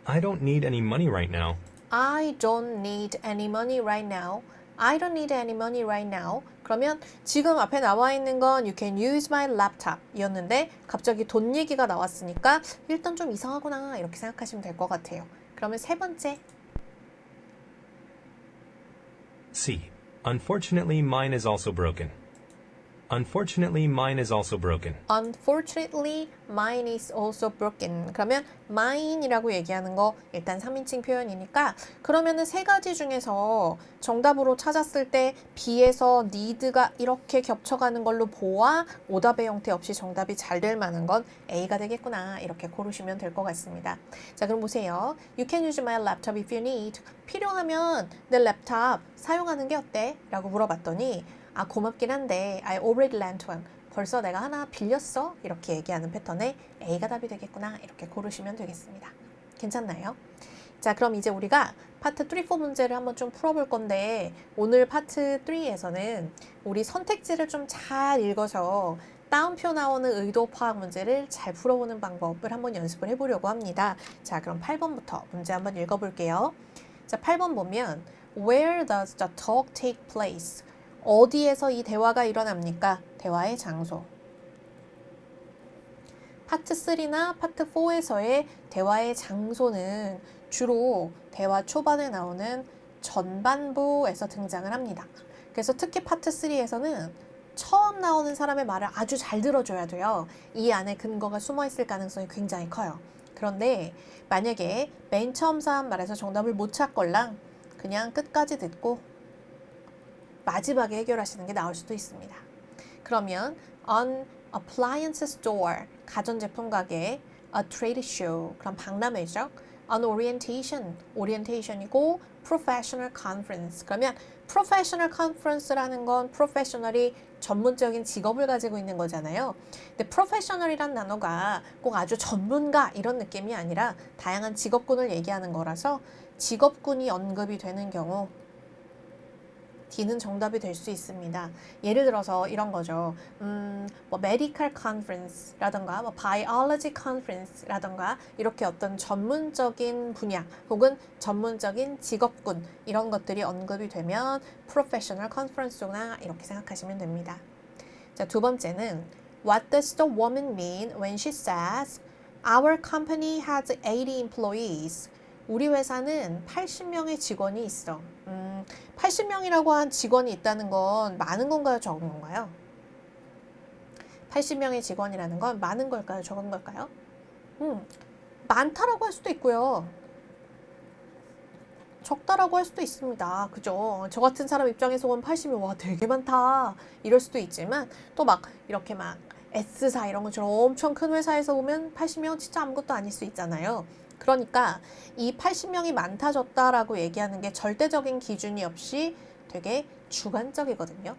I don't need any money right now. I don't need any money right now. I don't need any money right now. 그러면 지금 앞에 나와 있는 건 You can use my laptop 이었는데 갑자기 돈 얘기가 나왔으니까 일단 좀 이상하구나 이렇게 생각하시면 될 것 같아요. 그러면 세 번째. C. Unfortunately, mine is also broken. Unfortunately, mine is also broken. Unfortunately, mine is also broken. 그러면 mine이라고 얘기하는 거 일단 3인칭 표현이니까 그러면은 세 가지 중에서 정답으로 찾았을 때 B에서 need가 이렇게 겹쳐가는 걸로 보아 오답의 형태 없이 정답이 잘 될 만한 건 A가 되겠구나 이렇게 고르시면 될 것 같습니다. 자, 그럼 보세요. You can use my laptop if you need. 필요하면 내 랩탑 사용하는 게 어때? 라고 물어봤더니 아, 고맙긴 한데 I already lent one. 벌써 내가 하나 빌렸어? 이렇게 얘기하는 패턴에 A가 답이 되겠구나. 이렇게 고르시면 되겠습니다. 괜찮나요? 자, 그럼 이제 우리가 파트 3, 4 문제를 한번 좀 풀어볼 건데 오늘 파트 3에서는 우리 선택지를 좀 잘 읽어서 따옴표 나오는 의도 파악 문제를 잘 풀어보는 방법을 한번 연습을 해보려고 합니다. 자, 그럼 8번부터 문제 한번 읽어볼게요. 자, 8번 보면 Where does the talk take place? 어디에서 이 대화가 일어납니까? 대화의 장소. 파트 3나 파트 4에서의 대화의 장소는 주로 대화 초반에 나오는 전반부에서 등장을 합니다. 그래서 특히 파트 3에서는 처음 나오는 사람의 말을 아주 잘 들어줘야 돼요. 이 안에 근거가 숨어 있을 가능성이 굉장히 커요. 그런데 만약에 맨 처음 사람 말에서 정답을 못 찾걸랑 그냥 끝까지 듣고 마지막에 해결하시는 게 나을 수도 있습니다. 그러면 an appliance store, 가전제품 가게, a trade show, 그럼 박람회죠. an orientation, orientation이고 professional conference, 그러면 professional conference라는 건 professional이 전문적인 직업을 가지고 있는 거잖아요. 근데 professional이란 단어가 꼭 아주 전문가 이런 느낌이 아니라 다양한 직업군을 얘기하는 거라서 직업군이 언급이 되는 경우 D는 정답이 될 수 있습니다. 예를 들어서 이런 거죠. 뭐 medical conference라던가 뭐 biology conference라던가 이렇게 어떤 전문적인 분야 혹은 전문적인 직업군 이런 것들이 언급이 되면 professional conference구나 이렇게 생각하시면 됩니다. 자, 두 번째는 What does the woman mean when she says Our company has 80 employees. 우리 회사는 80명의 직원이 있어. 80명이라고 한 직원이 있다는 건 많은 건가요? 적은 건가요? 80명의 직원이라는 건 많은 걸까요? 적은 걸까요? 많다라고 할 수도 있고요. 적다라고 할 수도 있습니다. 그죠? 저 같은 사람 입장에서 보면 80명, 와, 되게 많다. 이럴 수도 있지만, 또 막, 이렇게 막, S사 이런 것처럼 엄청 큰 회사에서 보면 80명 진짜 아무것도 아닐 수 있잖아요. 그러니까 이 80명이 많다 적다라고 얘기하는 게 절대적인 기준이 없이 되게 주관적이거든요.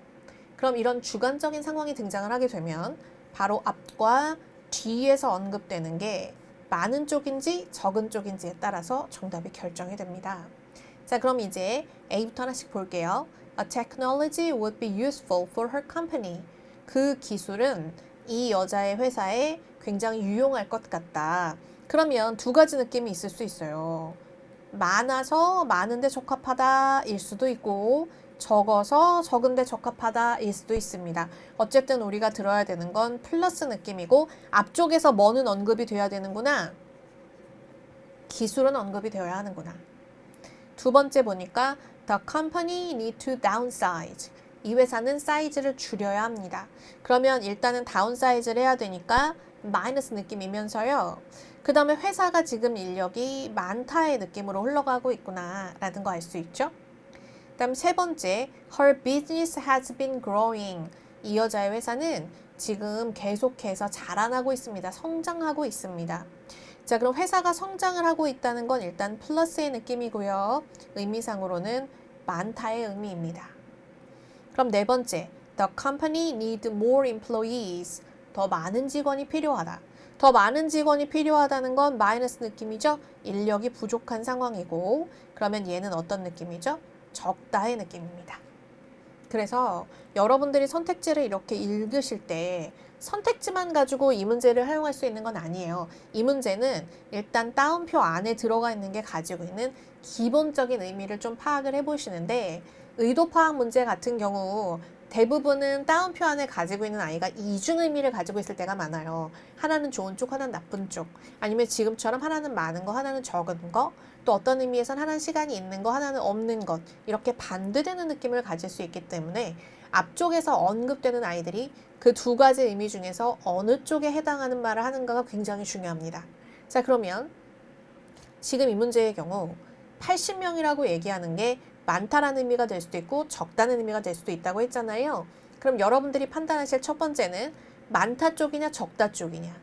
그럼 이런 주관적인 상황이 등장을 하게 되면 바로 앞과 뒤에서 언급되는 게 많은 쪽인지 적은 쪽인지에 따라서 정답이 결정이 됩니다. 자, 그럼 이제 A부터 하나씩 볼게요. A technology would be useful for her company. 그 기술은 이 여자의 회사에 굉장히 유용할 것 같다. 그러면 두 가지 느낌이 있을 수 있어요. 많아서 많은데 적합하다 일 수도 있고 적어서 적은데 적합하다 일 수도 있습니다. 어쨌든 우리가 들어야 되는 건 플러스 느낌이고 앞쪽에서 뭐는 언급이 돼야 되는구나. 기술은 언급이 되어야 하는구나. 두 번째 보니까 The company need to downsize. 이 회사는 사이즈를 줄여야 합니다. 그러면 일단은 다운사이즈를 해야 되니까 마이너스 느낌이면서요. 그 다음에 회사가 지금 인력이 많다의 느낌으로 흘러가고 있구나 라는 거 알 수 있죠. 그 다음 세 번째, Her business has been growing. 이 여자의 회사는 지금 계속해서 자라나고 있습니다. 성장하고 있습니다. 자, 그럼 회사가 성장을 하고 있다는 건 일단 플러스의 느낌이고요. 의미상으로는 많다의 의미입니다. 그럼 네 번째, The company need more employees. 더 많은 직원이 필요하다. 더 많은 직원이 필요하다는 건 마이너스 느낌이죠. 인력이 부족한 상황이고 그러면 얘는 어떤 느낌이죠? 적다의 느낌입니다. 그래서 여러분들이 선택지를 이렇게 읽으실 때 선택지만 가지고 이 문제를 활용할 수 있는 건 아니에요. 이 문제는 일단 따옴표 안에 들어가 있는 게 가지고 있는 기본적인 의미를 좀 파악을 해보시는데 의도 파악 문제 같은 경우 대부분은 따옴표 안에 가지고 있는 아이가 이중 의미를 가지고 있을 때가 많아요. 하나는 좋은 쪽, 하나는 나쁜 쪽. 아니면 지금처럼 하나는 많은 거, 하나는 적은 거. 또 어떤 의미에선 하나는 시간이 있는 거, 하나는 없는 것. 이렇게 반대되는 느낌을 가질 수 있기 때문에 앞쪽에서 언급되는 아이들이 그 두 가지 의미 중에서 어느 쪽에 해당하는 말을 하는가가 굉장히 중요합니다. 자, 그러면 지금 이 문제의 경우 80명이라고 얘기하는 게 많다라는 의미가 될 수도 있고 적다는 의미가 될 수도 있다고 했잖아요. 그럼 여러분들이 판단하실 첫 번째는 많다 쪽이냐 적다 쪽이냐.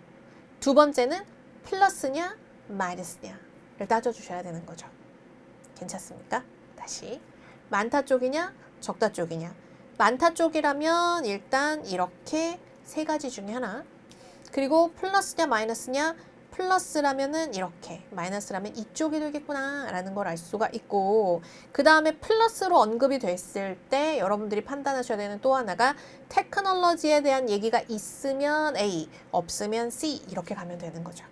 두 번째는 플러스냐 마이너스냐를 따져주셔야 되는 거죠. 괜찮습니까? 다시 많다 쪽이냐 적다 쪽이냐. 많다 쪽이라면 일단 이렇게 세 가지 중에 하나. 그리고 플러스냐 마이너스냐. 플러스라면은 이렇게, 마이너스라면 이쪽이 되겠구나 라는 걸 알 수가 있고 그 다음에 플러스로 언급이 됐을 때 여러분들이 판단하셔야 되는 또 하나가 테크놀로지에 대한 얘기가 있으면 A, 없으면 C 이렇게 가면 되는 거죠.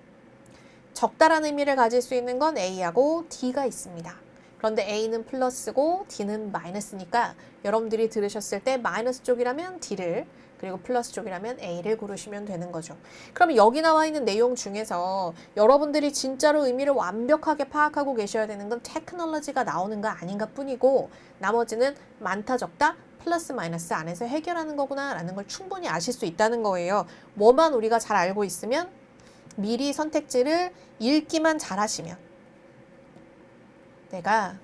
적다라는 의미를 가질 수 있는 건 A하고 D가 있습니다. 그런데 A는 플러스고 D는 마이너스니까 여러분들이 들으셨을 때 마이너스 쪽이라면 D를 그리고 플러스 쪽이라면 A를 고르시면 되는 거죠. 그럼 여기 나와 있는 내용 중에서 여러분들이 진짜로 의미를 완벽하게 파악하고 계셔야 되는 건 테크놀로지가 나오는가 아닌가 뿐이고 나머지는 많다 적다 플러스 마이너스 안에서 해결하는 거구나 라는 걸 충분히 아실 수 있다는 거예요. 뭐만 우리가 잘 알고 있으면 미리 선택지를 읽기만 잘 하시면 내가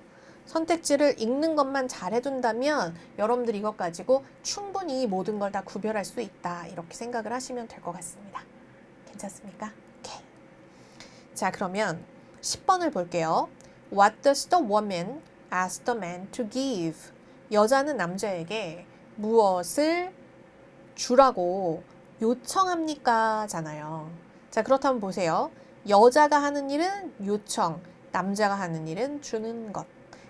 선택지를 읽는 것만 잘 해둔다면 여러분들 이것 가지고 충분히 모든 걸 다 구별할 수 있다. 이렇게 생각을 하시면 될 것 같습니다. 괜찮습니까? 오케이. 자, 그러면 10번을 볼게요. What does the woman ask the man to give? 여자는 남자에게 무엇을 주라고 요청합니까? 잖아요. 자, 그렇다면 보세요. 여자가 하는 일은 요청, 남자가 하는 일은 주는 것.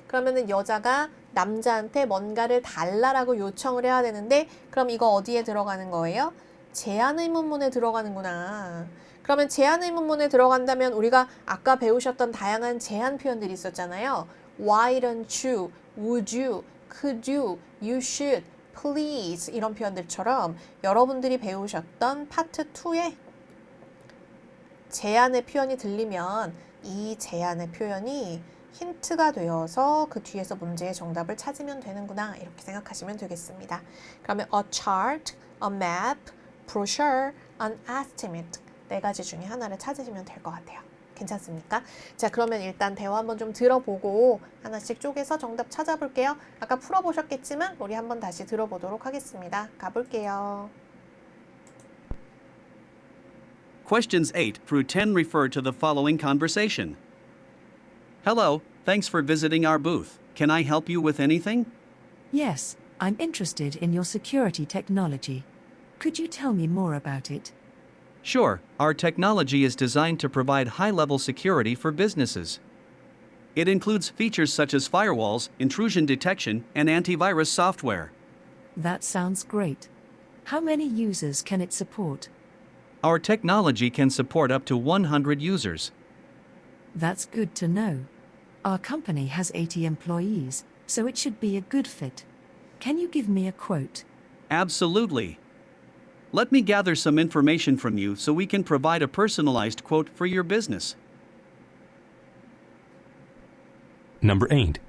그러면은 여자가 남자한테 뭔가를 달라라고 요청을 해야 되는데 그럼 이거 어디에 들어가는 거예요? 제한 의문문에 들어가는구나. 그러면 제한 의문문에 들어간다면 우리가 아까 배우셨던 다양한 제한 표현들이 있었잖아요. Why don't you? Would you? Could you? You should? Please? 이런 표현들처럼 여러분들이 배우셨던 파트 2의 제안의 표현이 들리면 이 제안의 표현이 힌트가 되어서 그 뒤에서 문제의 정답을 찾으면 되는구나 이렇게 생각하시면 되겠습니다. 그러면 a chart, a map, brochure, an estimate 네 가지 중에 하나를 찾으시면 될 것 같아요. 괜찮습니까? 자, 그러면 일단 대화 한번 좀 들어보고 하나씩 쪼개서 정답 찾아볼게요. 아까 풀어보셨겠지만 우리 한번 다시 들어보도록 하겠습니다. 가볼게요. Questions 8 through 10 refer to the following conversation. Hello, thanks for visiting our booth. Can I help you with anything? Yes, I'm interested in your security technology. Could you tell me more about it? Sure, our technology is designed to provide high-level security for businesses. It includes features such as firewalls, intrusion detection, and antivirus software. That sounds great. How many users can it support? Our technology can support up to 100 users. That's good to know. Our company has 80 employees, so it should be a good fit. Can you give me a quote? Absolutely. Let me gather some information from you so we can provide a personalized quote for your business. Number 8.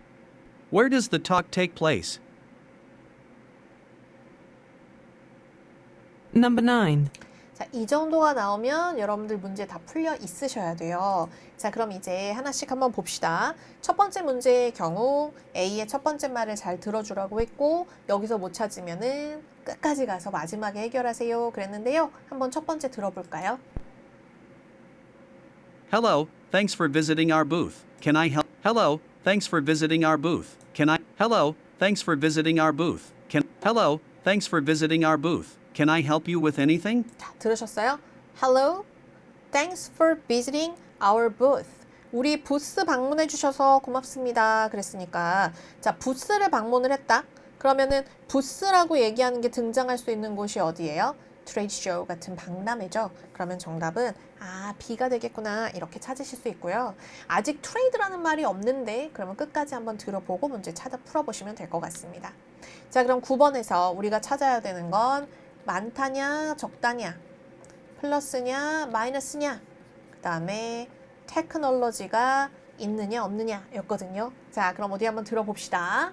Where does the talk take place? Number 9. 자, 이 정도가 나오면 여러분들 문제 다 풀려 있으셔야 돼요. 자, 그럼 이제 하나씩 한번 봅시다. 첫 번째 문제의 경우 A의 첫 번째 말을 잘 들어주라고 했고 여기서 못 찾으면은 끝까지 가서 마지막에 해결하세요 그랬는데요. 한번 첫 번째 들어볼까요? Hello, thanks for visiting our booth. Can I help? Hello, thanks for visiting our booth. Can I? Hello, thanks for visiting our booth. Can? Hello, thanks for visiting our booth. Can I help you with anything? 자, 들으셨어요? Hello, thanks for visiting our booth. 우리 부스 방문해 주셔서 고맙습니다. 그랬으니까 자, 부스를 방문을 했다. 그러면은 부스라고 얘기하는 게 등장할 수 있는 곳이 어디예요? 트레이드 쇼 같은 박람회죠. 그러면 정답은 B가 되겠구나 이렇게 찾으실 수 있고요. 아직 트레이드라는 말이 없는데 그러면 끝까지 한번 들어보고 문제 찾아 풀어보시면 될 것 같습니다. 자, 그럼 9번에서 우리가 찾아야 되는 건 많다냐 적다냐 플러스냐 마이너스냐 그 다음에 테크놀로지가 있느냐 없느냐 였거든요. 자, 그럼 어디 한번 들어봅시다.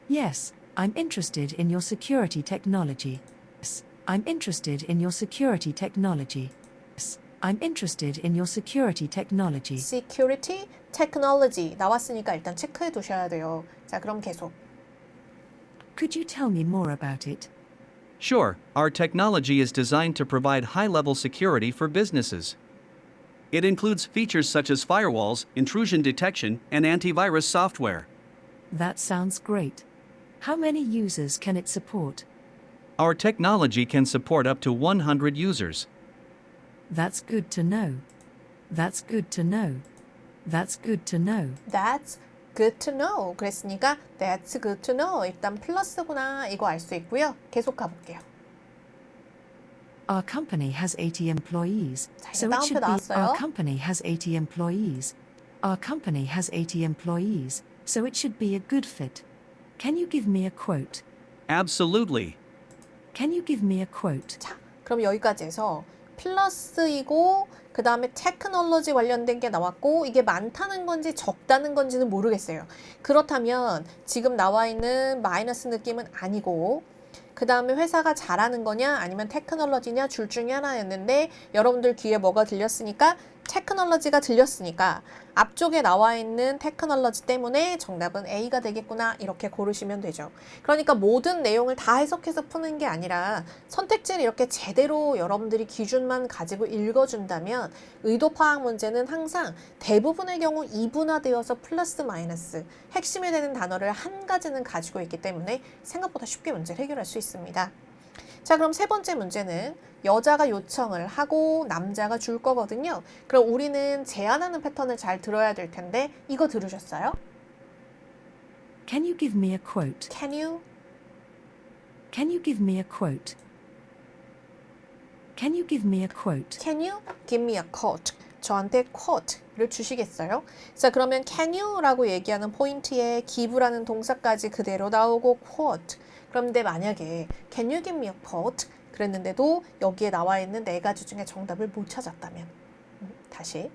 Yes, I'm interested in your security technology. Yes, I'm interested in your security technology. Yes, I'm interested in your security technology. Security, technology 나왔으니까 일단 체크해 두셔야 돼요. 자, 그럼 계속. Could you tell me more about it? Sure, our technology is designed to provide high-level security for businesses. It includes features such as firewalls, intrusion detection, and antivirus software. That sounds great. How many users can it support? Our technology can support up to 100 users. That's good to know. That's good to know. That's good to know. That's good to know. 그랬으니까 that's good to know. 일단 플러스구나 이거 알 수 있고요. 계속 가볼게요. Our company has 80 employees, 자, so 이제 it should 다운표 be 나왔어요. our company has 80 employees. Our company has 80 employees, so it should be a good fit. Can you give me a quote? Absolutely. Can you give me a quote? 자, 그럼 여기까지 해서 플러스이고 그 다음에 테크놀로지 관련된 게 나왔고 이게 많다는 건지 적다는 건지는 모르겠어요. 그렇다면 지금 나와 있는 마이너스 느낌은 아니고 그 다음에 회사가 잘하는 거냐 아니면 테크놀로지냐 둘 중에 하나였는데 여러분들 귀에 뭐가 들렸으니까 테크놀로지가 들렸으니까 앞쪽에 나와 있는 테크놀로지 때문에 정답은 A가 되겠구나 이렇게 고르시면 되죠. 그러니까 모든 내용을 다 해석해서 푸는 게 아니라 선택지를 이렇게 제대로 여러분들이 기준만 가지고 읽어준다면 의도 파악 문제는 항상 대부분의 경우 이분화되어서 플러스 마이너스 핵심이 되는 단어를 한 가지는 가지고 있기 때문에 생각보다 쉽게 문제를 해결할 수 있습니다. 자, 그럼 세 번째 문제는 여자가 요청을 하고 남자가 줄 거거든요. 그럼 우리는 제안하는 패턴을 잘 들어야 될 텐데 이거 들으셨어요? Can you give me a quote? Can you? Can you give me a quote? Can you give me a quote? Can you give me a quote? 저한테 quote를 주시겠어요? 자, 그러면 can you라고 얘기하는 포인트에 give라는 동사까지 그대로 나오고 quote. 그런데 만약에 can you give me a quote? 그랬는데도 여기에 나와 있는 네 가지 중에 정답을 못 찾았다면 다시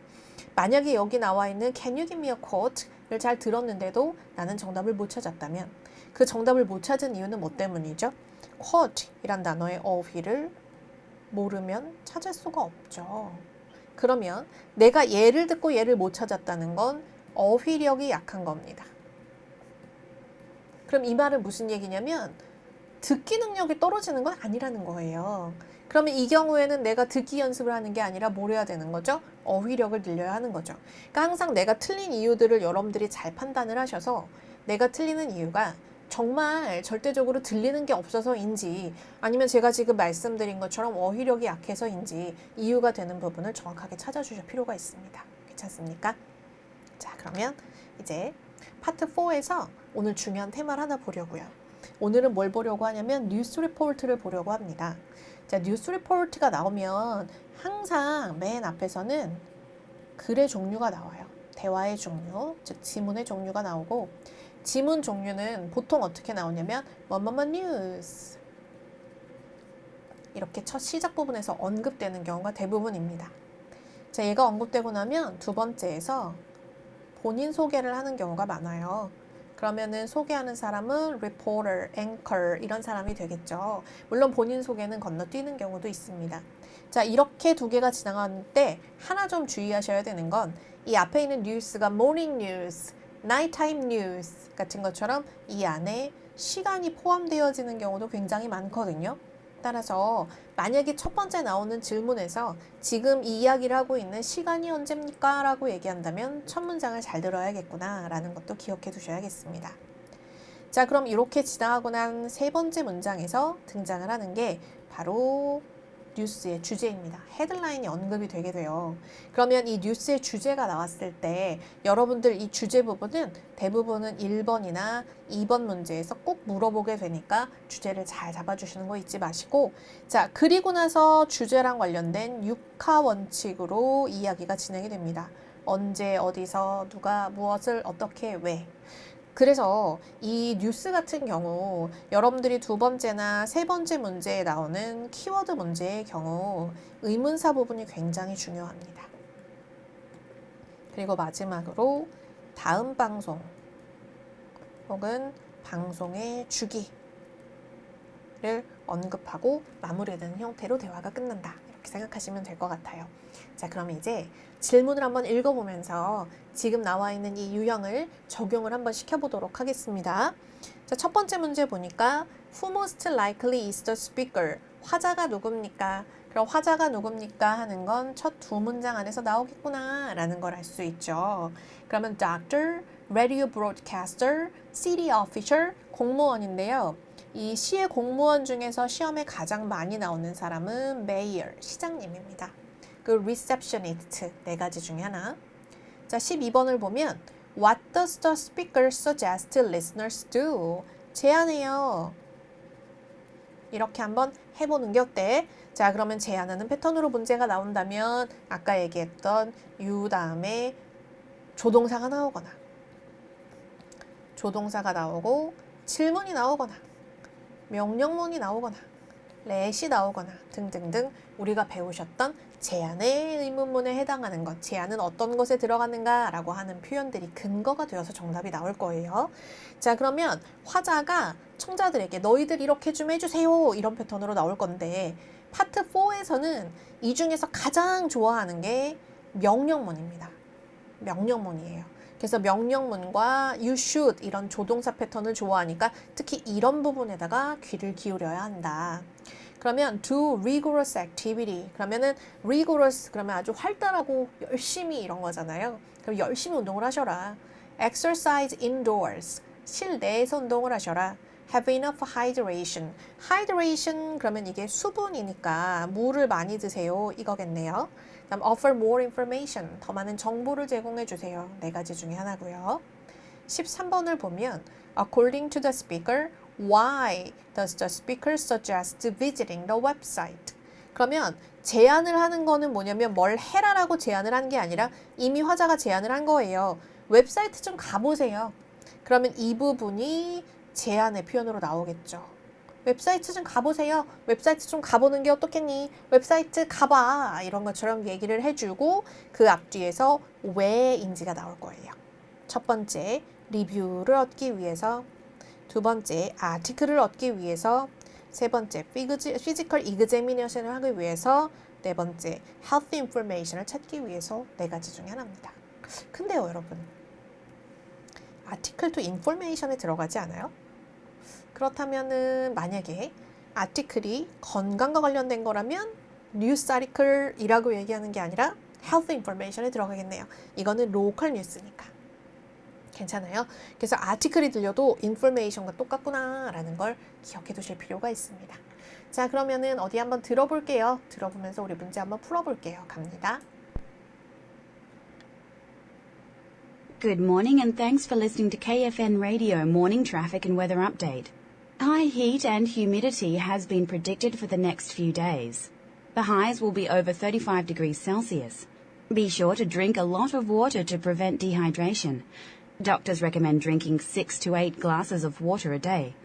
만약에 여기 나와 있는 Can you give me a quote를 잘 들었는데도 나는 정답을 못 찾았다면 그 정답을 못 찾은 이유는 뭐 때문이죠? quote이란 단어의 어휘를 모르면 찾을 수가 없죠. 그러면 내가 얘를 듣고 얘를 못 찾았다는 건 어휘력이 약한 겁니다. 그럼 이 말은 무슨 얘기냐면 듣기 능력이 떨어지는 건 아니라는 거예요. 그러면 이 경우에는 내가 듣기 연습을 하는 게 아니라 뭘 해야 되는 거죠? 어휘력을 늘려야 하는 거죠. 그러니까 항상 내가 틀린 이유들을 여러분들이 잘 판단을 하셔서 내가 틀리는 이유가 정말 절대적으로 들리는 게 없어서인지 아니면 제가 지금 말씀드린 것처럼 어휘력이 약해서인지 이유가 되는 부분을 정확하게 찾아주실 필요가 있습니다. 괜찮습니까? 자, 그러면 이제 파트 4에서 오늘 중요한 테마를 하나 보려고요. 오늘은 뭘 보려고 하냐면 뉴스 리포트를 보려고 합니다. 자, 뉴스 리포트가 나오면 항상 맨 앞에서는 글의 종류가 나와요. 대화의 종류, 즉 지문의 종류가 나오고 지문 종류는 보통 어떻게 나오냐면 뭐뭐뭐 뉴스 이렇게 첫 시작 부분에서 언급되는 경우가 대부분입니다. 자, 얘가 언급되고 나면 두 번째에서 본인 소개를 하는 경우가 많아요. 그러면은 소개하는 사람은 reporter, anchor 이런 사람이 되겠죠. 물론 본인 소개는 건너뛰는 경우도 있습니다. 자, 이렇게 두 개가 지나가는 때 하나 좀 주의하셔야 되는 건 이 앞에 있는 뉴스가 morning news, nighttime news 같은 것처럼 이 안에 시간이 포함되어지는 경우도 굉장히 많거든요. 따라서 만약에 첫 번째 나오는 질문에서 지금 이 이야기를 하고 있는 시간이 언제입니까? 라고 얘기한다면 첫 문장을 잘 들어야겠구나 라는 것도 기억해 두셔야겠습니다. 자, 그럼 이렇게 지나가고 난 세 번째 문장에서 등장을 하는 게 바로 뉴스의 주제입니다. 헤드라인이 언급이 되게 돼요. 그러면 이 뉴스의 주제가 나왔을 때 여러분들 이 주제 부분은 대부분은 1번이나 2번 문제에서 꼭 물어보게 되니까 주제를 잘 잡아주시는 거 잊지 마시고 자, 그리고 나서 주제랑 관련된 6하 원칙으로 이야기가 진행이 됩니다. 언제, 어디서, 누가, 무엇을, 어떻게, 왜. 그래서 이 뉴스 같은 경우 여러분들이 두 번째나 세 번째 문제에 나오는 키워드 문제의 경우 의문사 부분이 굉장히 중요합니다. 그리고 마지막으로 다음 방송 혹은 방송의 주기를 언급하고 마무리되는 형태로 대화가 끝난다. 이렇게 생각하시면 될 것 같아요. 자, 그럼 이제 질문을 한번 읽어보면서 지금 나와 있는 이 유형을 적용을 한번 시켜보도록 하겠습니다. 자, 첫 번째 문제 보니까 Who most likely is the speaker? 화자가 누굽니까? 그럼 화자가 누굽니까? 하는 건 첫 두 문장 안에서 나오겠구나 라는 걸 알 수 있죠. 그러면 doctor, radio broadcaster, city official, 공무원인데요. 이 시의 공무원 중에서 시험에 가장 많이 나오는 사람은 mayor, 시장님입니다. 그 receptionist 네 가지 중에 하나. 자, 12번을 보면 What does the speaker suggest listeners do? 제안해요. 이렇게 한번 해보는 게 어때? 자, 그러면 제안하는 패턴으로 문제가 나온다면 아까 얘기했던 you 다음에 조동사가 나오거나 조동사가 나오고 질문이 나오거나 명령문이 나오거나 let이 나오거나 등등등 우리가 배우셨던 제안의 의문문에 해당하는 것, 제안은 어떤 것에 들어가는가 라고 하는 표현들이 근거가 되어서 정답이 나올 거예요. 자, 그러면 화자가 청자들에게 너희들 이렇게 좀 해주세요 이런 패턴으로 나올 건데 파트 4에서는 이 중에서 가장 좋아하는 게 명령문입니다. 명령문이에요. 그래서 명령문과 you should 이런 조동사 패턴을 좋아하니까 특히 이런 부분에다가 귀를 기울여야 한다. 그러면 do rigorous activity. 그러면은 rigorous 그러면 아주 활달하고 열심히 이런 거잖아요. 그럼 열심히 운동을 하셔라. exercise indoors. 실내에서 운동을 하셔라. have enough hydration. hydration 그러면 이게 수분이니까 물을 많이 드세요. 이거겠네요. 그다음 offer more information. 더 많은 정보를 제공해 주세요. 네 가지 중에 하나고요. 13번을 보면 according to the speaker, why does the speaker suggest visiting the website? 그러면 제안을 하는 거는 뭐냐면 뭘 해라라고 제안을 한 게 아니라 이미 화자가 제안을 한 거예요. 웹사이트 좀 가보세요. 그러면 이 부분이 제안의 표현으로 나오겠죠. 웹사이트 좀 가보세요. 웹사이트 좀 가보는 게 어떻겠니? 웹사이트 가봐. 이런 것처럼 얘기를 해주고 그 앞뒤에서 왜인지가 나올 거예요. 첫 번째, 리뷰를 얻기 위해서. 두 번째, 아티클을 얻기 위해서. 세 번째, 피지컬 이그제미네이션을 하기 위해서. 네 번째, health information을 찾기 위해서. 네 가지 중에 하나입니다. 근데요, 여러분. 아티클도 인포메이션에 들어가지 않아요? 그렇다면은 만약에 아티클이 건강과 관련된 거라면 뉴스 아티클이라고 얘기하는 게 아니라 health information에 들어가겠네요. 이거는 로컬 뉴스니까. 괜찮아요? 그래서 아티클이 들려도 인포메이션과 똑같구나 라는 걸 기억해 두실 필요가 있습니다. 자, 그러면은 어디 한번 들어볼게요. 들어보면서 우리 문제 한번 풀어볼게요. 갑니다. Good morning and thanks for listening to KFN Radio Morning Traffic and Weather Update. High heat and humidity has been predicted for the next few days. The highs will be over 35 degrees Celsius. Be sure to drink a lot of water to prevent dehydration. Doctors recommend drinking 6 to 8 glasses of water a day.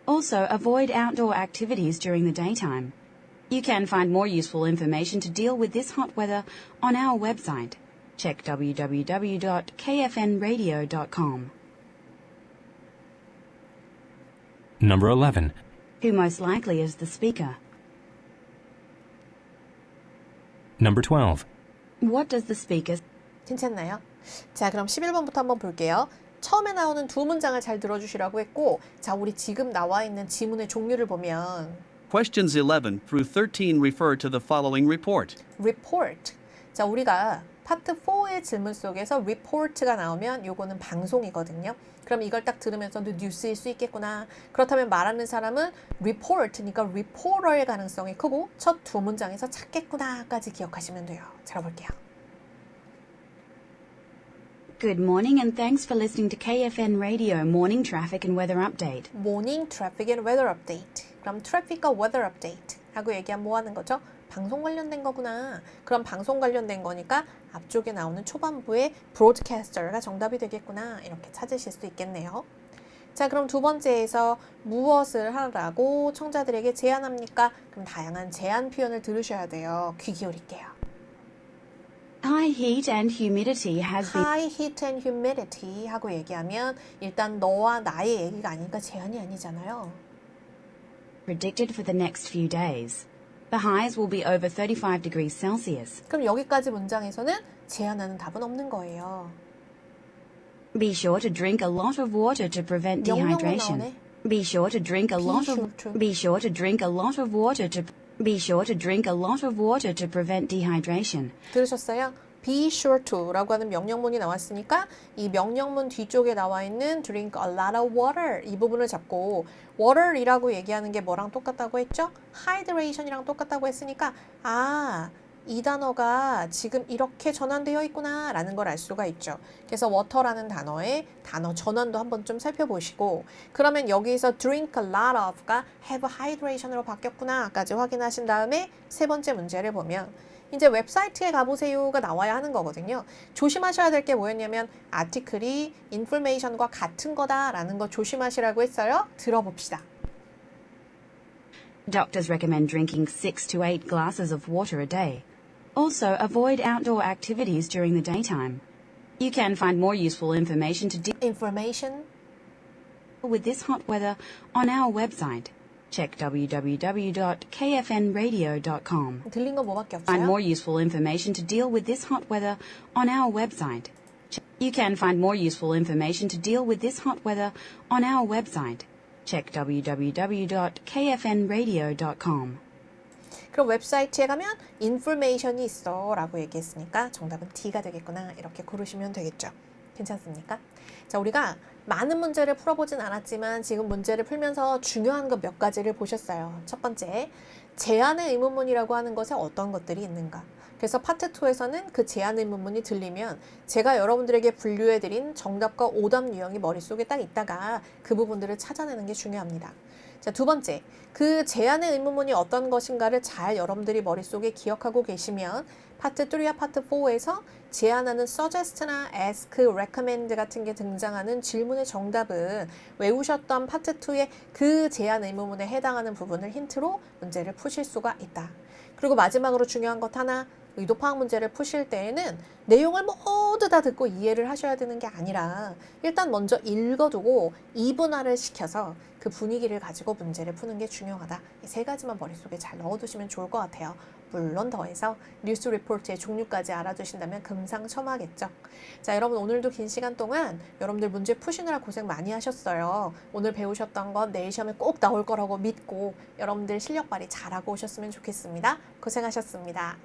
Also, avoid outdoor activities during the daytime. You can find more useful information to deal with this hot weather on our website. Check www.kfnradio.com. Number 11. Who most likely is the speaker? Number 12. What does the speaker 괜찮나요? 자, 그럼 11번부터 한번 볼게요. 처음에 나오는 두 문장을 잘 들어주시라고 했고, 자, 우리 지금 나와 있는 지문의 종류를 보면 Questions 11 through 13 refer to the following report. report. 자, 우리가 파트 4의 질문 속에서 report가 나오면 요거는 방송이거든요. 그럼 이걸 딱 들으면서도 뉴스일 수 있겠구나. 그렇다면 말하는 사람은 report니까 reporter의 가능성이 크고 첫 두 문장에서 찾겠구나까지 기억하시면 돼요. 자, 볼게요. Good morning and thanks for listening to KFN Radio Morning Traffic and Weather Update. Morning Traffic and Weather Update. 그럼 Traffic과 Weather Update 하고 얘기하면 뭐 하는 거죠? 방송 관련된 거구나. 그럼 방송 관련된 거니까 앞쪽에 나오는 초반부에 Broadcaster가 정답이 되겠구나. 이렇게 찾으실 수 있겠네요. 자, 그럼 두 번째에서 무엇을 하라고 청자들에게 제안합니까? 그럼 다양한 제안 표현을 들으셔야 돼요. 귀 기울일게요. High heat and humidity has been High heat and humidity 하고 얘기하면 일단 너와 나의 얘기가 아니니까 제안이 아니잖아요. predicted for the next few days. The highs will be over 35 degrees Celsius. 그럼 여기까지 문장에서는 제안하는 답은 없는 거예요. Be sure to drink a lot of water to prevent 명령문 dehydration. 나오네. Be sure to drink a lot sure of to. Be sure to drink a lot of water to Be sure to drink a lot of water to prevent dehydration. 들으셨어요? Be sure to 라고 하는 명령문이 나왔으니까 이 명령문 뒤쪽에 나와 있는 drink a lot of water 이 부분을 잡고 water이라고 얘기하는 게 뭐랑 똑같다고 했죠? hydration이랑 똑같다고 했으니까 아, 이 단어가 지금 이렇게 전환되어 있구나 라는 걸 알 수가 있죠. 그래서 water라는 단어의 단어 전환도 한번 좀 살펴보시고 그러면 여기서 drink a lot of가 have hydration으로 바뀌었구나 까지 확인하신 다음에 세 번째 문제를 보면 이제 웹사이트에 가보세요가 나와야 하는 거거든요. 조심하셔야 될 게 뭐였냐면 아티클이 인포메이션과 같은 거다라는 거 조심하시라고 했어요. 들어봅시다. Doctors recommend drinking 6 to 8 glasses of water a day. Also, avoid outdoor activities during the daytime. You can find more useful information to deal information with this hot weather on our website. Check www.kfnradio.com. 들린 거 뭐밖에 Find more 없어요? useful information to deal with this hot weather on our website. You can find more useful information to deal with this hot weather on our website. Check www.kfnradio.com. 그럼 웹사이트에 가면 information이 있어 라고 얘기했으니까 정답은 D가 되겠구나 이렇게 고르시면 되겠죠. 괜찮습니까? 자, 우리가 많은 문제를 풀어보진 않았지만 지금 문제를 풀면서 중요한 것 몇 가지를 보셨어요. 첫 번째, 제안의 의문문이라고 하는 것에 어떤 것들이 있는가. 그래서 파트 2에서는 그 제안 의문문이 들리면 제가 여러분들에게 분류해드린 정답과 오답 유형이 머릿속에 딱 있다가 그 부분들을 찾아내는 게 중요합니다. 자, 두 번째, 그 제안의 의문문이 어떤 것인가를 잘 여러분들이 머릿속에 기억하고 계시면 파트 3와 파트 4에서 제안하는 suggest나 ask, recommend 같은 게 등장하는 질문의 정답은 외우셨던 파트 2의 그 제안 의문문에 해당하는 부분을 힌트로 문제를 푸실 수가 있다. 그리고 마지막으로 중요한 것 하나, 의도 파악 문제를 푸실 때에는 내용을 모두 다 듣고 이해를 하셔야 되는 게 아니라 일단 먼저 읽어두고 이분화를 시켜서 그 분위기를 가지고 문제를 푸는 게 중요하다. 이 세 가지만 머릿속에 잘 넣어두시면 좋을 것 같아요. 물론 더해서 뉴스 리포트의 종류까지 알아두신다면 금상첨화겠죠. 자, 여러분 오늘도 긴 시간 동안 여러분들 문제 푸시느라 고생 많이 하셨어요. 오늘 배우셨던 건 내일 시험에 꼭 나올 거라고 믿고 여러분들 실력 발휘 잘하고 오셨으면 좋겠습니다. 고생하셨습니다.